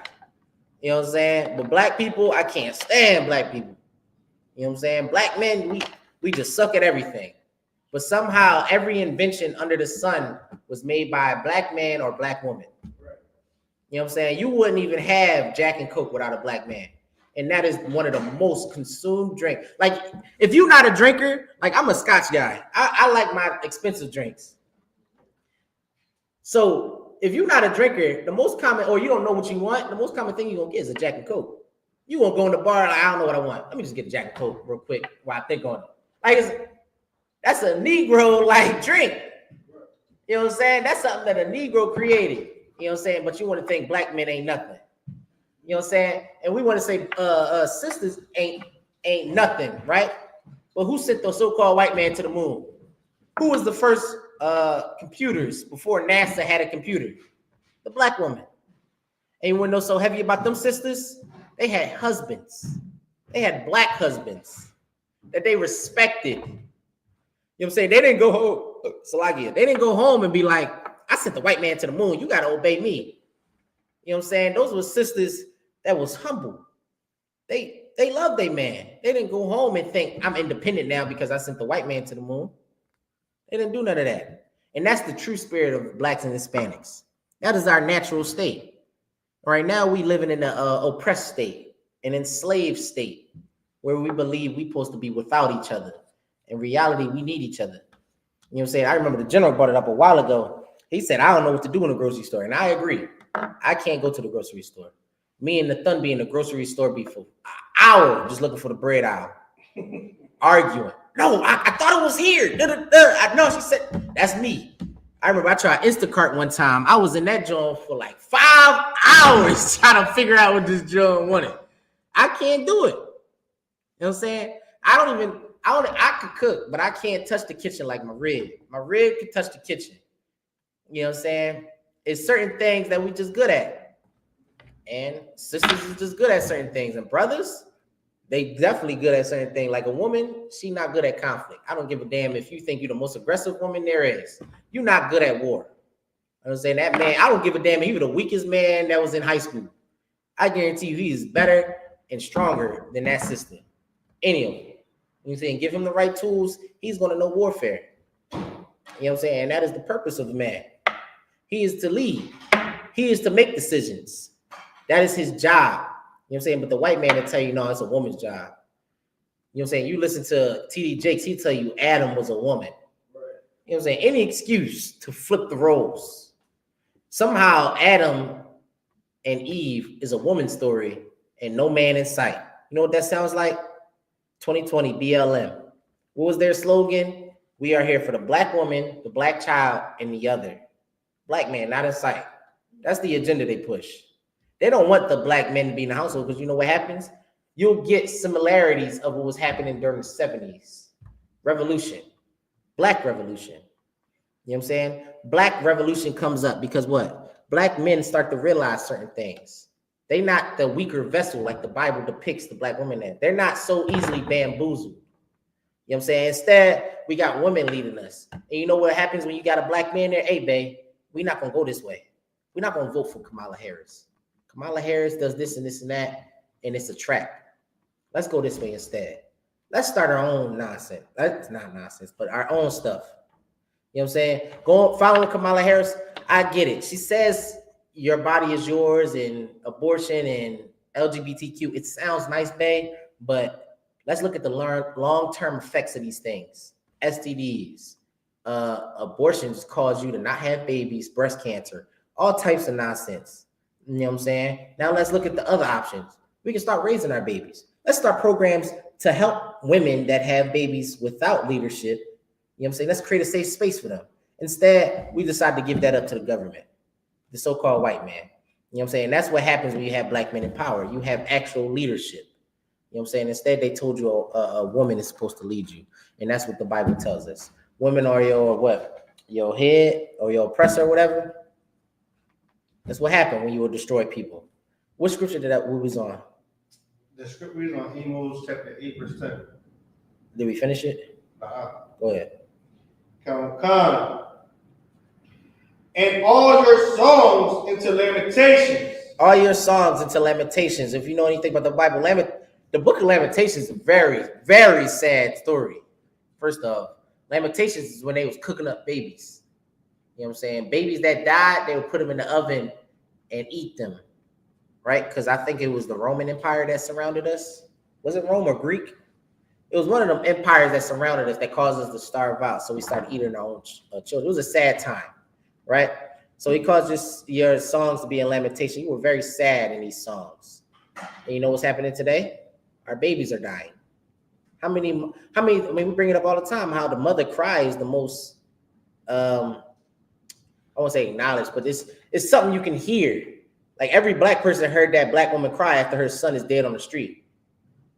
You know what I'm saying? But black people, I can't stand black people. You know what I'm saying? Black men, we just suck at everything. But somehow every invention under the sun was made by a black man or black woman. Right. You know what I'm saying? You wouldn't even have Jack and Coke without a black man. And that is one of the most consumed drinks. Like, if you're not a drinker, like I'm a Scotch guy. I like my expensive drinks. So if you're not a drinker, the most common, or you don't know what you want, the most common thing you're going to get is a Jack and Coke. You won't go in the bar, like, I don't know what I want. Let me just get a Jack and Coke real quick while I think on it. Like, that's a Negro-like drink. You know what I'm saying? That's something that a Negro created. You know what I'm saying? But you want to think black men ain't nothing. You know what I'm saying? And we want to say sisters ain't nothing, right? But who sent the so-called white man to the moon? Who was the first computers before NASA had a computer? The black woman. And you want to know so heavy about them sisters? They had husbands. They had black husbands that they respected. You know what I'm saying? They didn't go home. Salagia. They didn't go home and be like, I sent the white man to the moon. You got to obey me. You know what I'm saying? Those were sisters that was humble. They loved their man. They didn't go home and think, I'm independent now because I sent the white man to the moon. They didn't do none of that. And that's the true spirit of blacks and Hispanics. That is our natural state. Right now, we living in an oppressed state, an enslaved state, where we believe we're supposed to be without each other. In reality, we need each other. You know what I'm saying? I remember the general brought it up a while ago. He said, I don't know what to do in a grocery store. And I agree. I can't go to the grocery store. Me and the Thun be in the grocery store be for an hour just looking for the bread aisle. Arguing. No, I thought it was here. I know. She said, that's me. I remember I tried Instacart one time. I was in that joint for like 5 hours trying to figure out what this joint wanted. I can't do it. You know what I'm saying? I could cook, but I can't touch the kitchen like my rib. My rib can touch the kitchen. You know what I'm saying? It's certain things that we just good at. And sisters is just good at certain things. And brothers, they definitely good at certain things. Like a woman, she not good at conflict. I don't give a damn if you think you're the most aggressive woman there is. You're not good at war. You know what I'm saying? That man, I don't give a damn if he was the weakest man that was in high school. I guarantee you he is better and stronger than that sister. Any of them. You know what I'm saying? Give him the right tools, he's going to know warfare. You know what I'm saying? And that is the purpose of the man. He is to lead. He is to make decisions. That is his job. You know what I'm saying? But the white man will tell you, no, it's a woman's job. You know what I'm saying? You listen to T.D. Jakes, he'll tell you Adam was a woman. Right. You know what I'm saying? Any excuse to flip the roles. Somehow Adam and Eve is a woman's story and no man in sight. You know what that sounds like? 2020 BLM. What was their slogan? We are here for the black woman, the black child, and the other. Black man, not in sight. That's the agenda they push. They don't want the black men to be in the household because you know what happens? You'll get similarities of what was happening during the 70s. Revolution. Black revolution. You know what I'm saying? Black revolution comes up because what? Black men start to realize certain things. They're not the weaker vessel like the Bible depicts the black woman as. They're not so easily bamboozled. You know what I'm saying? Instead, we got women leading us. And you know what happens when you got a black man there? Hey, babe, we're not going to go this way. We're not going to vote for Kamala Harris. Kamala Harris does this and this and that, and it's a trap. Let's go this way instead. Let's start our own nonsense. That's not nonsense, but our own stuff. You know what I'm saying? Following Kamala Harris, I get it. She says your body is yours and abortion and LGBTQ. It sounds nice, babe, but let's look at the long-term effects of these things. STDs, abortions cause you to not have babies, breast cancer, all types of nonsense. You know what I'm saying? Now let's look at the other options. We can start raising our babies. Let's start programs to help women that have babies without leadership. You know what I'm saying? Let's create a safe space for them. Instead, we decide to give that up to the government, the so-called white man. You know what I'm saying? That's what happens when you have black men in power. You have actual leadership. You know what I'm saying? Instead, they told you a woman is supposed to lead you. And that's what the Bible tells us. Women are your what? Your head or your oppressor or whatever. That's what happened when you will destroy people. What scripture did that we was on? The scripture is on Amos chapter 8, verse 10. Did we finish it? Go ahead. Come. And all your songs into lamentations. All your songs into lamentations. If you know anything about the Bible, the book of Lamentations is a very, very sad story. First off, Lamentations is when they was cooking up babies. You know what I'm saying? Babies that died, they would put them in the oven and eat them. Right? Because I think it was the Roman Empire that surrounded us. Was it Rome or Greek? It was one of them empires that surrounded us that caused us to starve out. So we started eating our own children. It was a sad time, right? So he caused your songs to be in lamentation. You were very sad in these songs. And you know what's happening today? Our babies are dying. How many, I mean, we bring it up all the time, how the mother cries the most, I won't say acknowledged, but it's something you can hear. Like every black person heard that black woman cry after her son is dead on the street,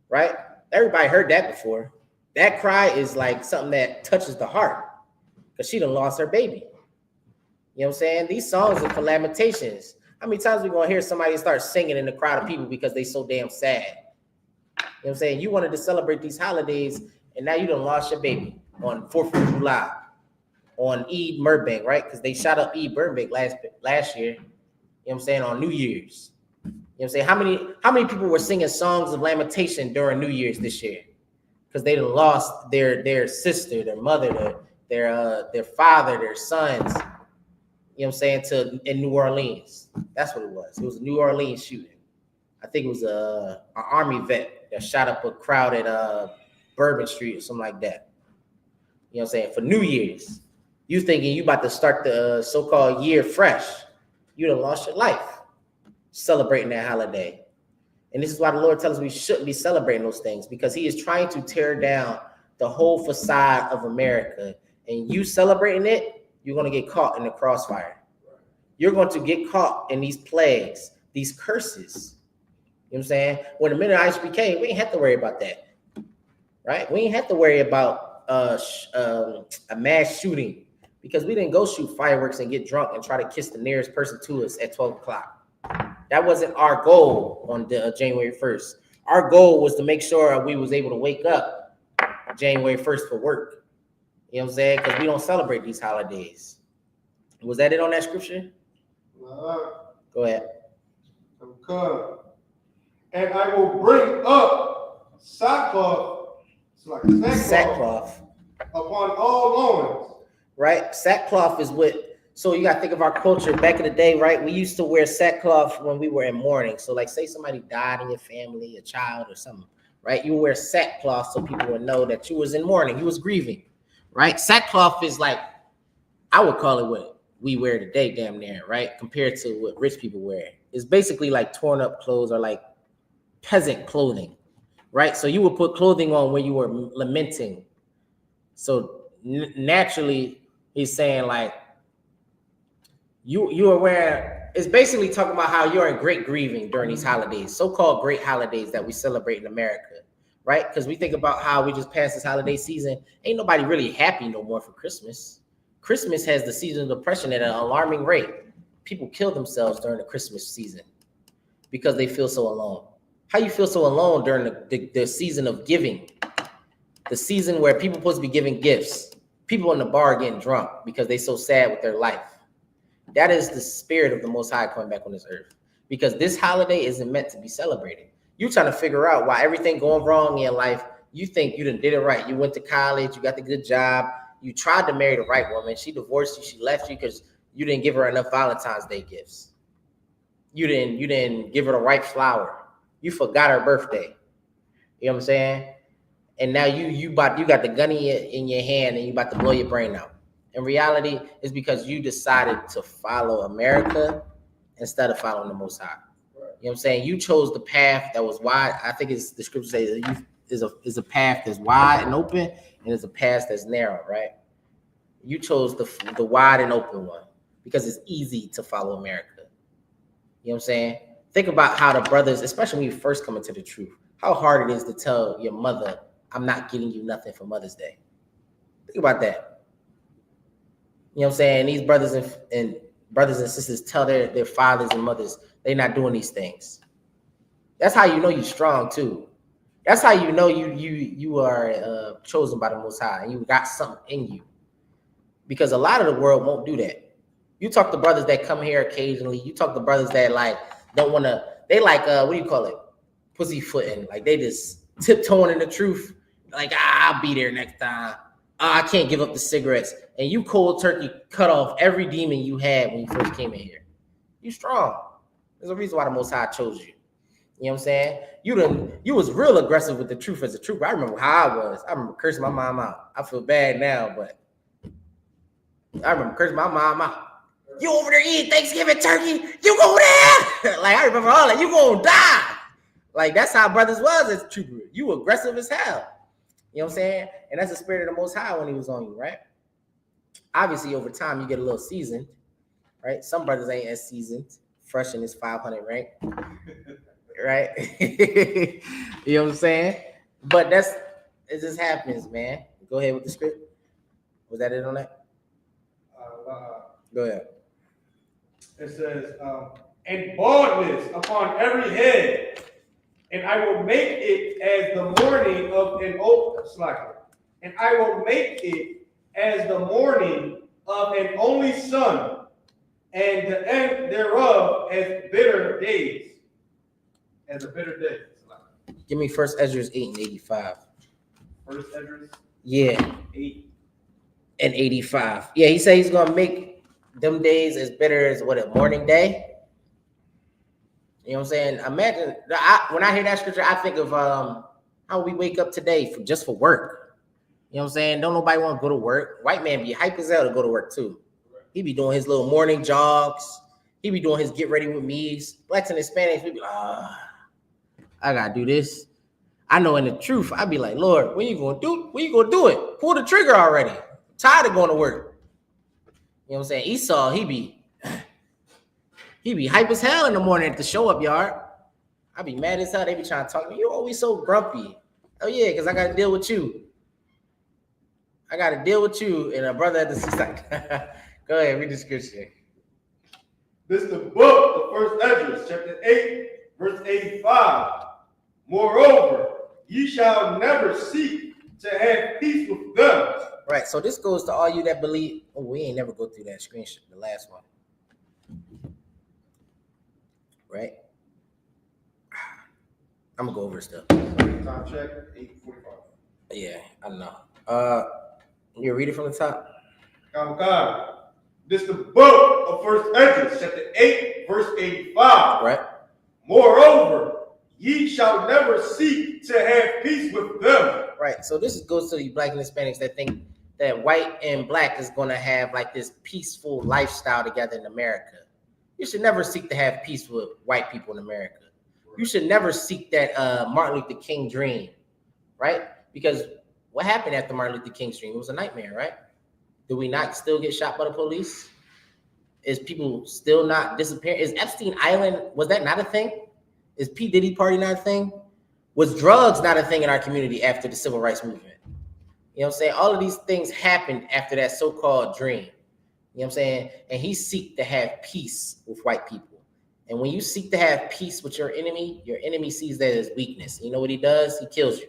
right? Everybody heard that before. That cry is like something that touches the heart because she done lost her baby. You know what I'm saying? These songs are for lamentations. How many times we gonna hear somebody start singing in the crowd of people because they so damn sad? You know what I'm saying? You wanted to celebrate these holidays and now you done lost your baby on 4th of July, on Eid Burbank, right? Because they shot up Eid Burbank last year. You know what I'm saying, on New Year's. You know what I'm saying? How many people were singing songs of lamentation during New Year's this year? Because they lost their sister, their mother, their father, their sons. You know what I'm saying, in New Orleans. That's what it was. It was a New Orleans shooting. I think it was an army vet that shot up a crowd at Bourbon Street or something like that. You know what I'm saying? For New Year's. You thinking you about to start the so-called year fresh. You done lost your life celebrating that holiday. And this is why the Lord tells us we shouldn't be celebrating those things, because he is trying to tear down the whole facade of America. And you celebrating it, you're going to get caught in the crossfire. You're going to get caught in these plagues, these curses. You know what I'm saying? When the minute I.S.U.P.K, we ain't have to worry about that. Right? We ain't have to worry about a mass shooting, because we didn't go shoot fireworks and get drunk and try to kiss the nearest person to us at 12 o'clock. That wasn't our goal on January 1st. Our goal was to make sure we was able to wake up January 1st for work. You know what I'm saying? Because we don't celebrate these holidays. Was that it on that scripture? Go ahead. Okay. And I will bring up sackcloth, it's like sackcloth, upon all loins. Right? Sackcloth is what So you gotta think of our culture. Back in the day, right? We used to wear sackcloth when we were in mourning. So like say somebody died in your family, a child or something, right? You wear sackcloth so people would know that you was in mourning, you was grieving, right? Sackcloth is like, I would call it what we wear today, damn near, right? Compared to what rich people wear. It's basically like torn up clothes or like peasant clothing, right? So you would put clothing on when you were lamenting. So naturally, he's saying like, you are wearing, it's basically talking about how you're in great grieving during these holidays, so-called great holidays that we celebrate in America, right? Because we think about how we just passed this holiday season. Ain't nobody really happy no more for Christmas. Christmas has the season of depression at an alarming rate. People kill themselves during the Christmas season because they feel so alone. How you feel so alone during the season of giving, the season where people supposed to be giving gifts, people in the bar getting drunk because they so sad with their life. That is the spirit of the Most High coming back on this earth, because this holiday isn't meant to be celebrated. You're trying to figure out why everything going wrong in your life. You think you done did it right. You went to college, you got the good job, you tried to marry the right woman. She divorced you, she left you because you didn't give her enough Valentine's Day gifts. You didn't give her the right flower. You forgot her birthday. You know what I'm saying? And now you got the gun in your hand and you about to blow your brain out. In reality, it's because you decided to follow America instead of following the Most High. You know what I'm saying? You chose the path that was wide. I think it's the scripture says that is a path that's wide and open, and it's a path that's narrow, right? You chose the wide and open one because it's easy to follow America. You know what I'm saying? Think about how the brothers, especially when you first come into the truth, how hard it is to tell your mother, I'm not getting you nothing for Mother's Day. Think about that. You know what I'm saying? These brothers and sisters tell their fathers and mothers they're not doing these things. That's how you know you're strong too. That's how you know you are chosen by the Most High and you got something in you. Because a lot of the world won't do that. You talk to brothers that come here occasionally. You talk to brothers that like don't want to. They like what do you call it? Pussyfooting. Like they just tiptoeing in the truth. Like I'll be there next time. I can't give up the cigarettes. And you cold turkey cut off every demon you had when you first came in here. You strong. There's a reason why the Most High chose you. You know what I'm saying? You was real aggressive with the truth as a trooper. I remember how I was. I remember cursing my mom out. I feel bad now, but I remember cursing my mom out. You over there eating Thanksgiving turkey? You go there? Like I remember all that. You gonna die? Like that's how brothers was as a trooper. You aggressive as hell. You know what I'm saying? And that's the spirit of the Most High when he was on you, right? Obviously, over time, you get a little seasoned, right? Some brothers ain't as seasoned, fresh in his 500 rank, right? You know what I'm saying? But it just happens, man. Go ahead with the script. Was that it on that? Go ahead. It says, and baldness upon every head, and I will make it as the morning of an and I will make it as the morning of an only son, and the end thereof as bitter days. As a bitter day. Give me First Esdras 8 and 85. First Esdras? Yeah. 8 and 85. Yeah, he said he's gonna make them days as bitter as what, a morning day. You know what I'm saying? Imagine when I hear that scripture, I think of how we wake up today just for work. You know what I'm saying? Don't nobody want to go to work. White man be hype as hell to go to work too. He be doing his little morning jogs. He be doing his get ready with me's. Blacks and Hispanics, we be like, I gotta do this. I know in the truth, I'd be like, Lord, when you gonna do it? Pull the trigger already. I'm tired of going to work. You know what I'm saying? Esau, he be hype as hell in the morning at the show up yard. I be mad as hell. They be trying to talk to me. You always so grumpy. Oh yeah, because I gotta deal with you. And a brother at the like, go ahead, read the scripture. This is the book of First Esdras, chapter 8, verse 85. Moreover, ye shall never seek to have peace with them. Right, so this goes to all you that believe. Oh, we ain't never go through that screenshot, the last one. Right? I'm gonna go over stuff. Time check, 8:45. Yeah, I know. You read it from the top? This is the book of First Esdras, chapter 8, verse 85. Right. Moreover, ye shall never seek to have peace with them. Right. So this goes to the Black and Hispanics that think that white and black is going to have like this peaceful lifestyle together in America. You should never seek to have peace with white people in America. You should never seek that Martin Luther King dream, right? Because what happened after Martin Luther King's dream? It was a nightmare, right? Do we not still get shot by the police? Is people still not disappearing? Is Epstein Island, was that not a thing? Is P. Diddy party not a thing? Was drugs not a thing in our community after the civil rights movement? You know what I'm saying? All of these things happened after that so-called dream. You know what I'm saying? And he seek to have peace with white people. And when you seek to have peace with your enemy sees that as weakness. You know what he does? He kills you.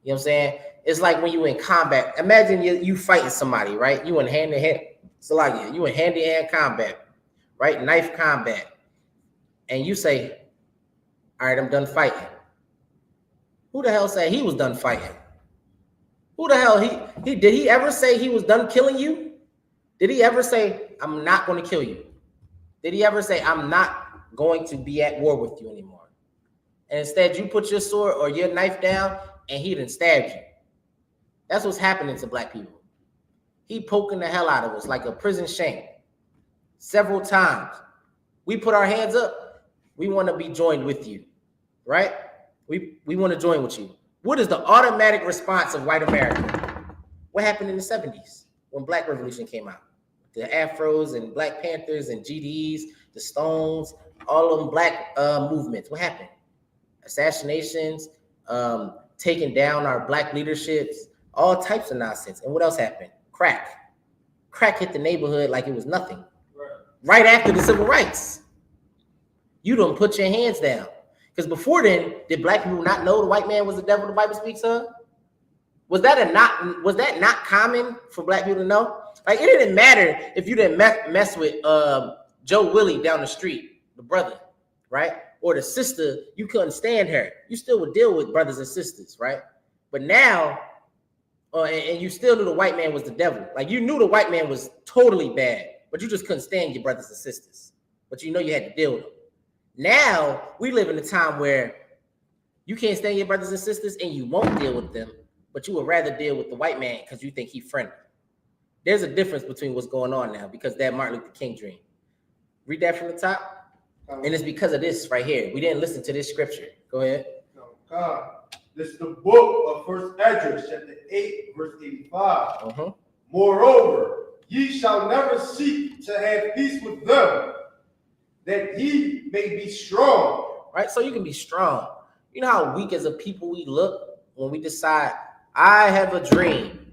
You know what I'm saying? It's like when you in combat. Imagine you fighting somebody, right? You in hand-to-hand. So like you in hand-to-hand combat, right? Knife combat. And you say, all right, I'm done fighting. Who the hell said he was done fighting? Who the hell did he ever say he was done killing you? Did he ever say, I'm not going to kill you? Did he ever say, I'm not going to be at war with you anymore? And instead you put your sword or your knife down and he done stabbed you. That's what's happening to black people. He poking the hell out of us like a prison shank several times. We put our hands up. We want to be joined with you, right? We want to join with you. What is the automatic response of white America? What happened in the 70s when Black Revolution came out? The Afros and Black Panthers and GDs, the Stones, all of them black movements. What happened? Assassinations, taking down our black leaderships, all types of nonsense. And what else happened? Crack. Crack hit the neighborhood like it was nothing. Right after the civil rights. You don't put your hands down. Because before then, did black people not know the white man was the devil the Bible speaks of? Was that not common for black people to know? Like, it didn't matter if you didn't mess with Joe Willie down the street, the brother, right? Or the sister, you couldn't stand her. You still would deal with brothers and sisters, right? But now, and you still knew the white man was the devil. Like, you knew the white man was totally bad, but you just couldn't stand your brothers and sisters. But you know you had to deal with them. Now, we live in a time where you can't stand your brothers and sisters and you won't deal with them, but you would rather deal with the white man because you think he's friendly. There's a difference between what's going on now because that Martin Luther King dream. Read that from the top. And it's because of this right here. We didn't listen to this scripture. Go ahead. God. This is the book of First Esdras, chapter 8, verse 85. Moreover, ye shall never seek to have peace with them, that ye may be strong. Right? So you can be strong. You know how weak as a people we look when we decide, I have a dream.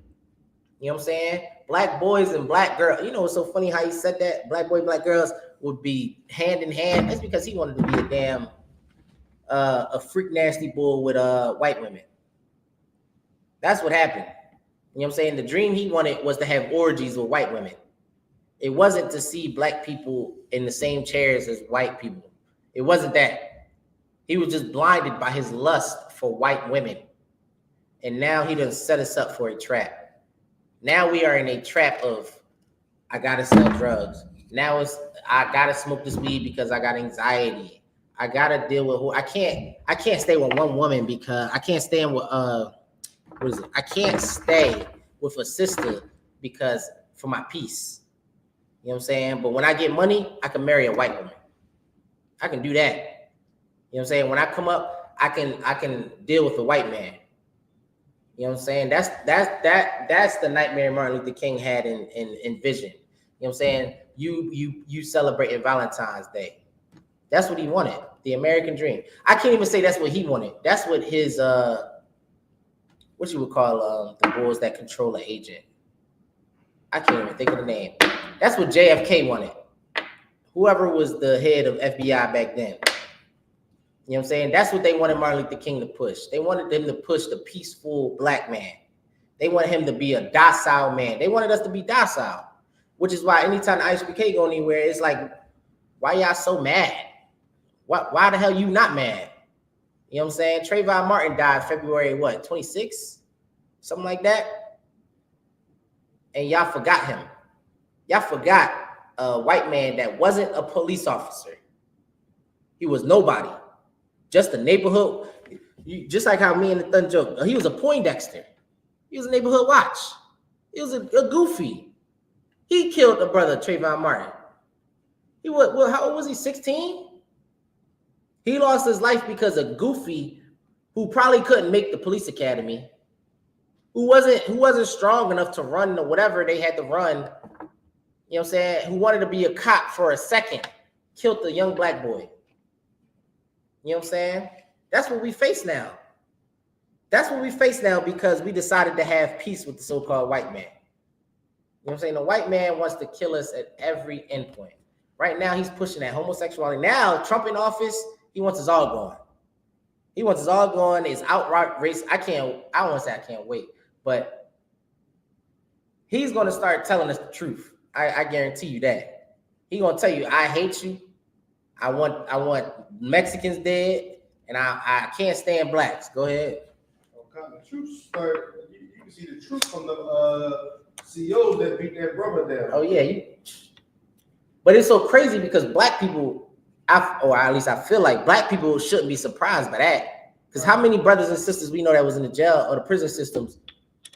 You know what I'm saying? Black boys and black girls. You know what's so funny how he said that? Black boys, black girls would be hand in hand. That's because he wanted to be a damn a freak nasty bull with white women. That's what happened. You know what I'm saying? The dream he wanted was to have orgies with white women. It wasn't to see black people in the same chairs as white people. It wasn't that. He was just blinded by his lust for white women. And now he done set us up for a trap. Now we are in a trap of, I gotta sell drugs. Now it's, I gotta smoke this weed because I got anxiety. I gotta deal with who I can't stay with one woman because I can't stand with I can't stay with a sister because for my peace. You know what I'm saying? But when I get money, I can marry a white woman. I can do that. You know what I'm saying? When I come up, I can deal with a white man. You know what I'm saying? That's the nightmare Martin Luther King had in vision. You know what I'm saying? You celebrating Valentine's Day. That's what he wanted. The American dream. I can't even say that's what he wanted. That's what his what you would call the bulls that control an agent. I can't even think of the name. That's what JFK wanted. Whoever was the head of FBI back then. You know what I'm saying? That's what they wanted Martin Luther King to push. They wanted him to push the peaceful black man. They wanted him to be a docile man. They wanted us to be docile, which is why anytime the I.S.U.P.K go anywhere, it's like, why y'all so mad? Why the hell you not mad? You know what I'm saying? Trayvon Martin died February, what, 26? Something like that. And y'all forgot him. Y'all forgot a white man that wasn't a police officer. He was nobody, just a neighborhood. Just like how me and the Thun joke. He was a Poindexter. He was a neighborhood watch. He was a goofy. He killed the brother Trayvon Martin. He was, well, how old was he? 16? He lost his life because of goofy who probably couldn't make the police academy, who wasn't strong enough to run or whatever they had to run. You know what I'm saying? Who wanted to be a cop for a second, killed the young black boy. You know what I'm saying? That's what we face now. That's what we face now because we decided to have peace with the so-called white man. You know what I'm saying? The white man wants to kill us at every endpoint. Right now, he's pushing that homosexuality. Now, Trump in office, he wants us all gone. He wants us all gone. It's outright race. I don't want to say I can't wait, but he's going to start telling us the truth. I guarantee you that. He's going to tell you, I hate you. I want Mexicans dead, and I can't stand blacks. Go ahead. Okay, the truth start. You can see the truth from the CEOs that beat their brother down. Oh yeah, but it's so crazy because black people, or at least I feel like black people shouldn't be surprised by that. Because how many brothers and sisters we know that was in the jail or the prison systems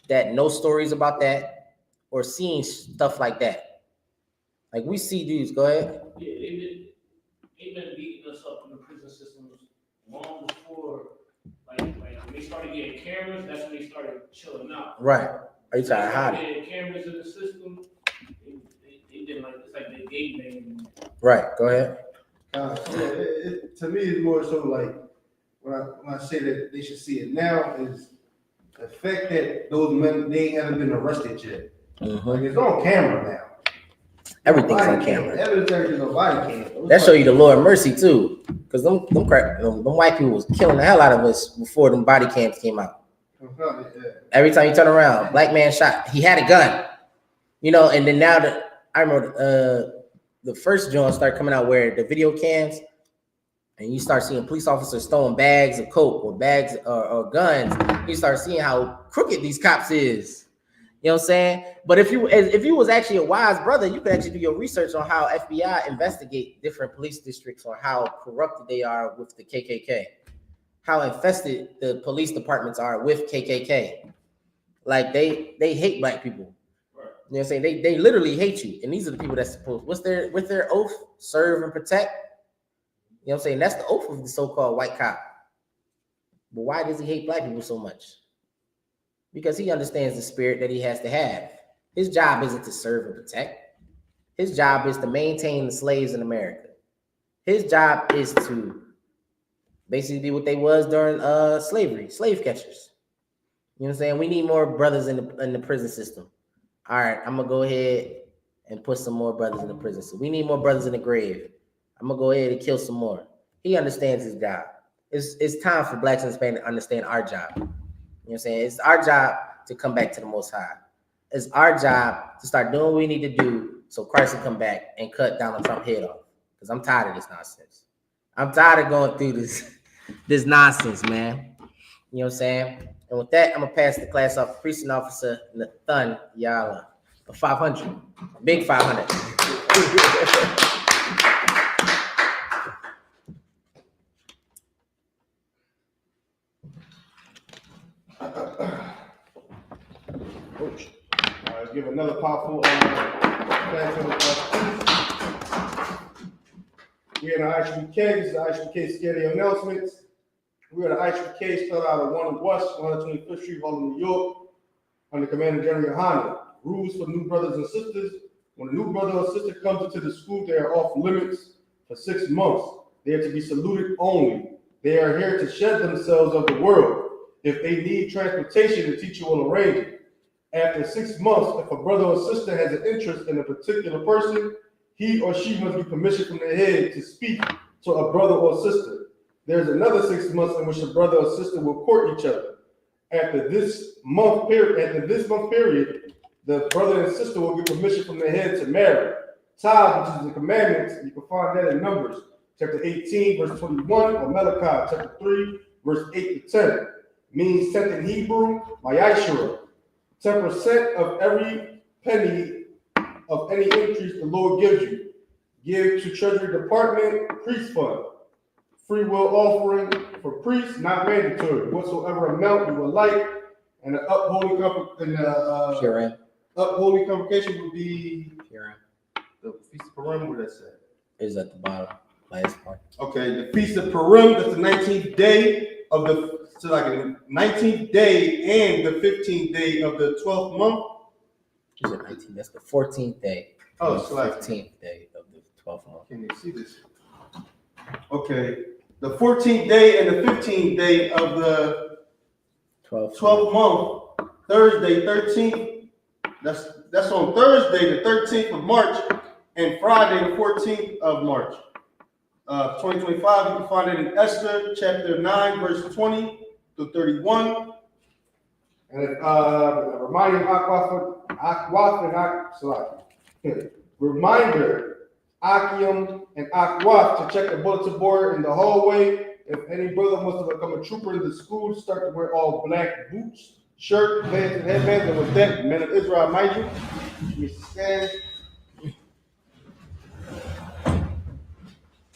that know stories about that or seen stuff like that? Like we see dudes. Go ahead. Yeah, they've been beating us up in the prison systems long before, like when they started getting cameras. That's when they started chilling out. Right. Are you trying to hide it? Getting cameras in the system. They did like it's like they gave them. Right. Go ahead. To me, it's more so like when I say that they should see it now is the fact that those men they haven't been arrested yet. Mm-hmm. Like it's on camera now. Everything's on camera. Everything's on body cam. That show you the Lord mercy too, because them white people was killing the hell out of us before them body cams came out. Every time you turn around, black man shot. He had a gun, you know. And then now that I remember the first joint started coming out where the video cams, and you start seeing police officers throwing bags of coke or bags or guns. You start seeing how crooked these cops is. You know what I'm saying? But if you was actually a wise brother, you could actually do your research on how FBI investigate different police districts or how corrupted they are with the KKK, how infested the police departments are with KKK. Like they hate black people. Right. You know what I'm saying? They literally hate you. And these are the people that's supposed, with their oath, serve and protect. You know what I'm saying? That's the oath of the so-called white cop. But why does he hate black people so much? Because he understands the spirit that he has to have. His job isn't to serve and protect. His job is to maintain the slaves in America. His job is to basically be what they was during slavery, slave catchers. You know what I'm saying? We need more brothers in the prison system. All right, I'm gonna go ahead and put some more brothers in the prison system. We need more brothers in the grave. I'm gonna go ahead and kill some more. He understands his job. It's time for blacks and Hispanics to understand our job. You know what I'm saying? It's our job to come back to the Most High. It's our job to start doing what we need to do so Christ will come back and cut Donald Trump's head off. Because I'm tired of this nonsense. I'm tired of going through this nonsense, man. You know what I'm saying? And with that, I'm going to pass the class off to Precinct Officer Nathan Yala. A 500. Big 500. Give another powerful we're in the I.S.U.P.K. This is the I.S.U.P.K. Scary announcements. We're at the I.S.U.P.K. started out at 1 West, 125th Street, Harlem, New York, under Commander General YAHANNA. Rules for new brothers and sisters. When a new brother or sister comes into the school, they are off limits for 6 months. They are to be saluted only. They are here to shed themselves of the world. If they need transportation, the teacher will arrange it. After 6 months, if a brother or sister has an interest in a particular person, he or she must be permission from the head to speak to a brother or sister. There's another 6 months in which a brother or sister will court each other. After this month period, the brother and sister will get permission from the head to marry. Tithe, which is the commandments, you can find that in Numbers, chapter 18, verse 21, or Malachi, chapter 3, verse 8 to 10. Means tenth in Hebrew, YAHUSHUA. 10% of every penny of any increase the Lord gives you. Give to Treasury Department, priest fund. Free will offering for priests, not mandatory. Whatsoever amount you would like, and the upholding convocation would be the Feast of Purim. Where that's at? Is at the bottom, last part. Okay, the Feast of Purim. That's the 19th day of the 19th day and the 15th day of the 12th month. Is it 19? That's the 14th day. Oh, the it's like 15th day of the 12th month. Can you see this? Okay, the 14th day and the 15th day of the 12th month, Thursday, 13th. That's on Thursday, the 13th of March, and Friday, the 14th of March, 2025. You can find it in Esther, chapter 9, verse 20 to 31. And reminding reminder, Akim and YAHUAH to check the bulletin board in the hallway. If any brother wants to become a trooper in the school, start to wear all black boots, shirt, pants, and headbands. And with that, men of Israel, mind you, we stand.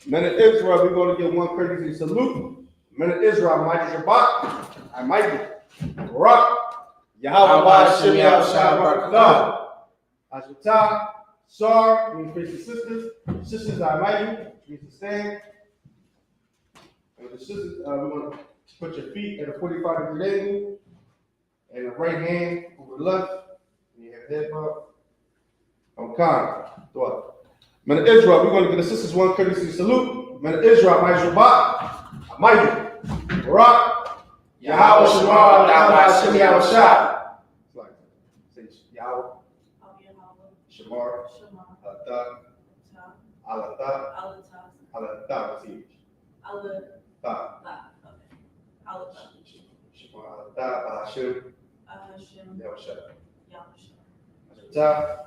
Men of Israel, we're going to give one courtesy salute. Men of Israel, mind you, Shabbat, I might be. Rock, Yahawah, Shem Yahushuah, Ashutah, Sar, we face the sisters. Sisters, I might you need to stand. And the sisters, we're going to put your feet at a 45-degree angle, and the right hand over the left. And you have head bob. I'm calm. Men of Israel, we're going to give the sisters one courtesy salute. Men of Israel, my Shabbat, Amayim, Barak, Yahweh Shema, Yahweh Shem Yahushua. Say Yahweh, Shamar, Alata, Alata, Alata, Alata, Shema, Alata, Hashem, Yahushua.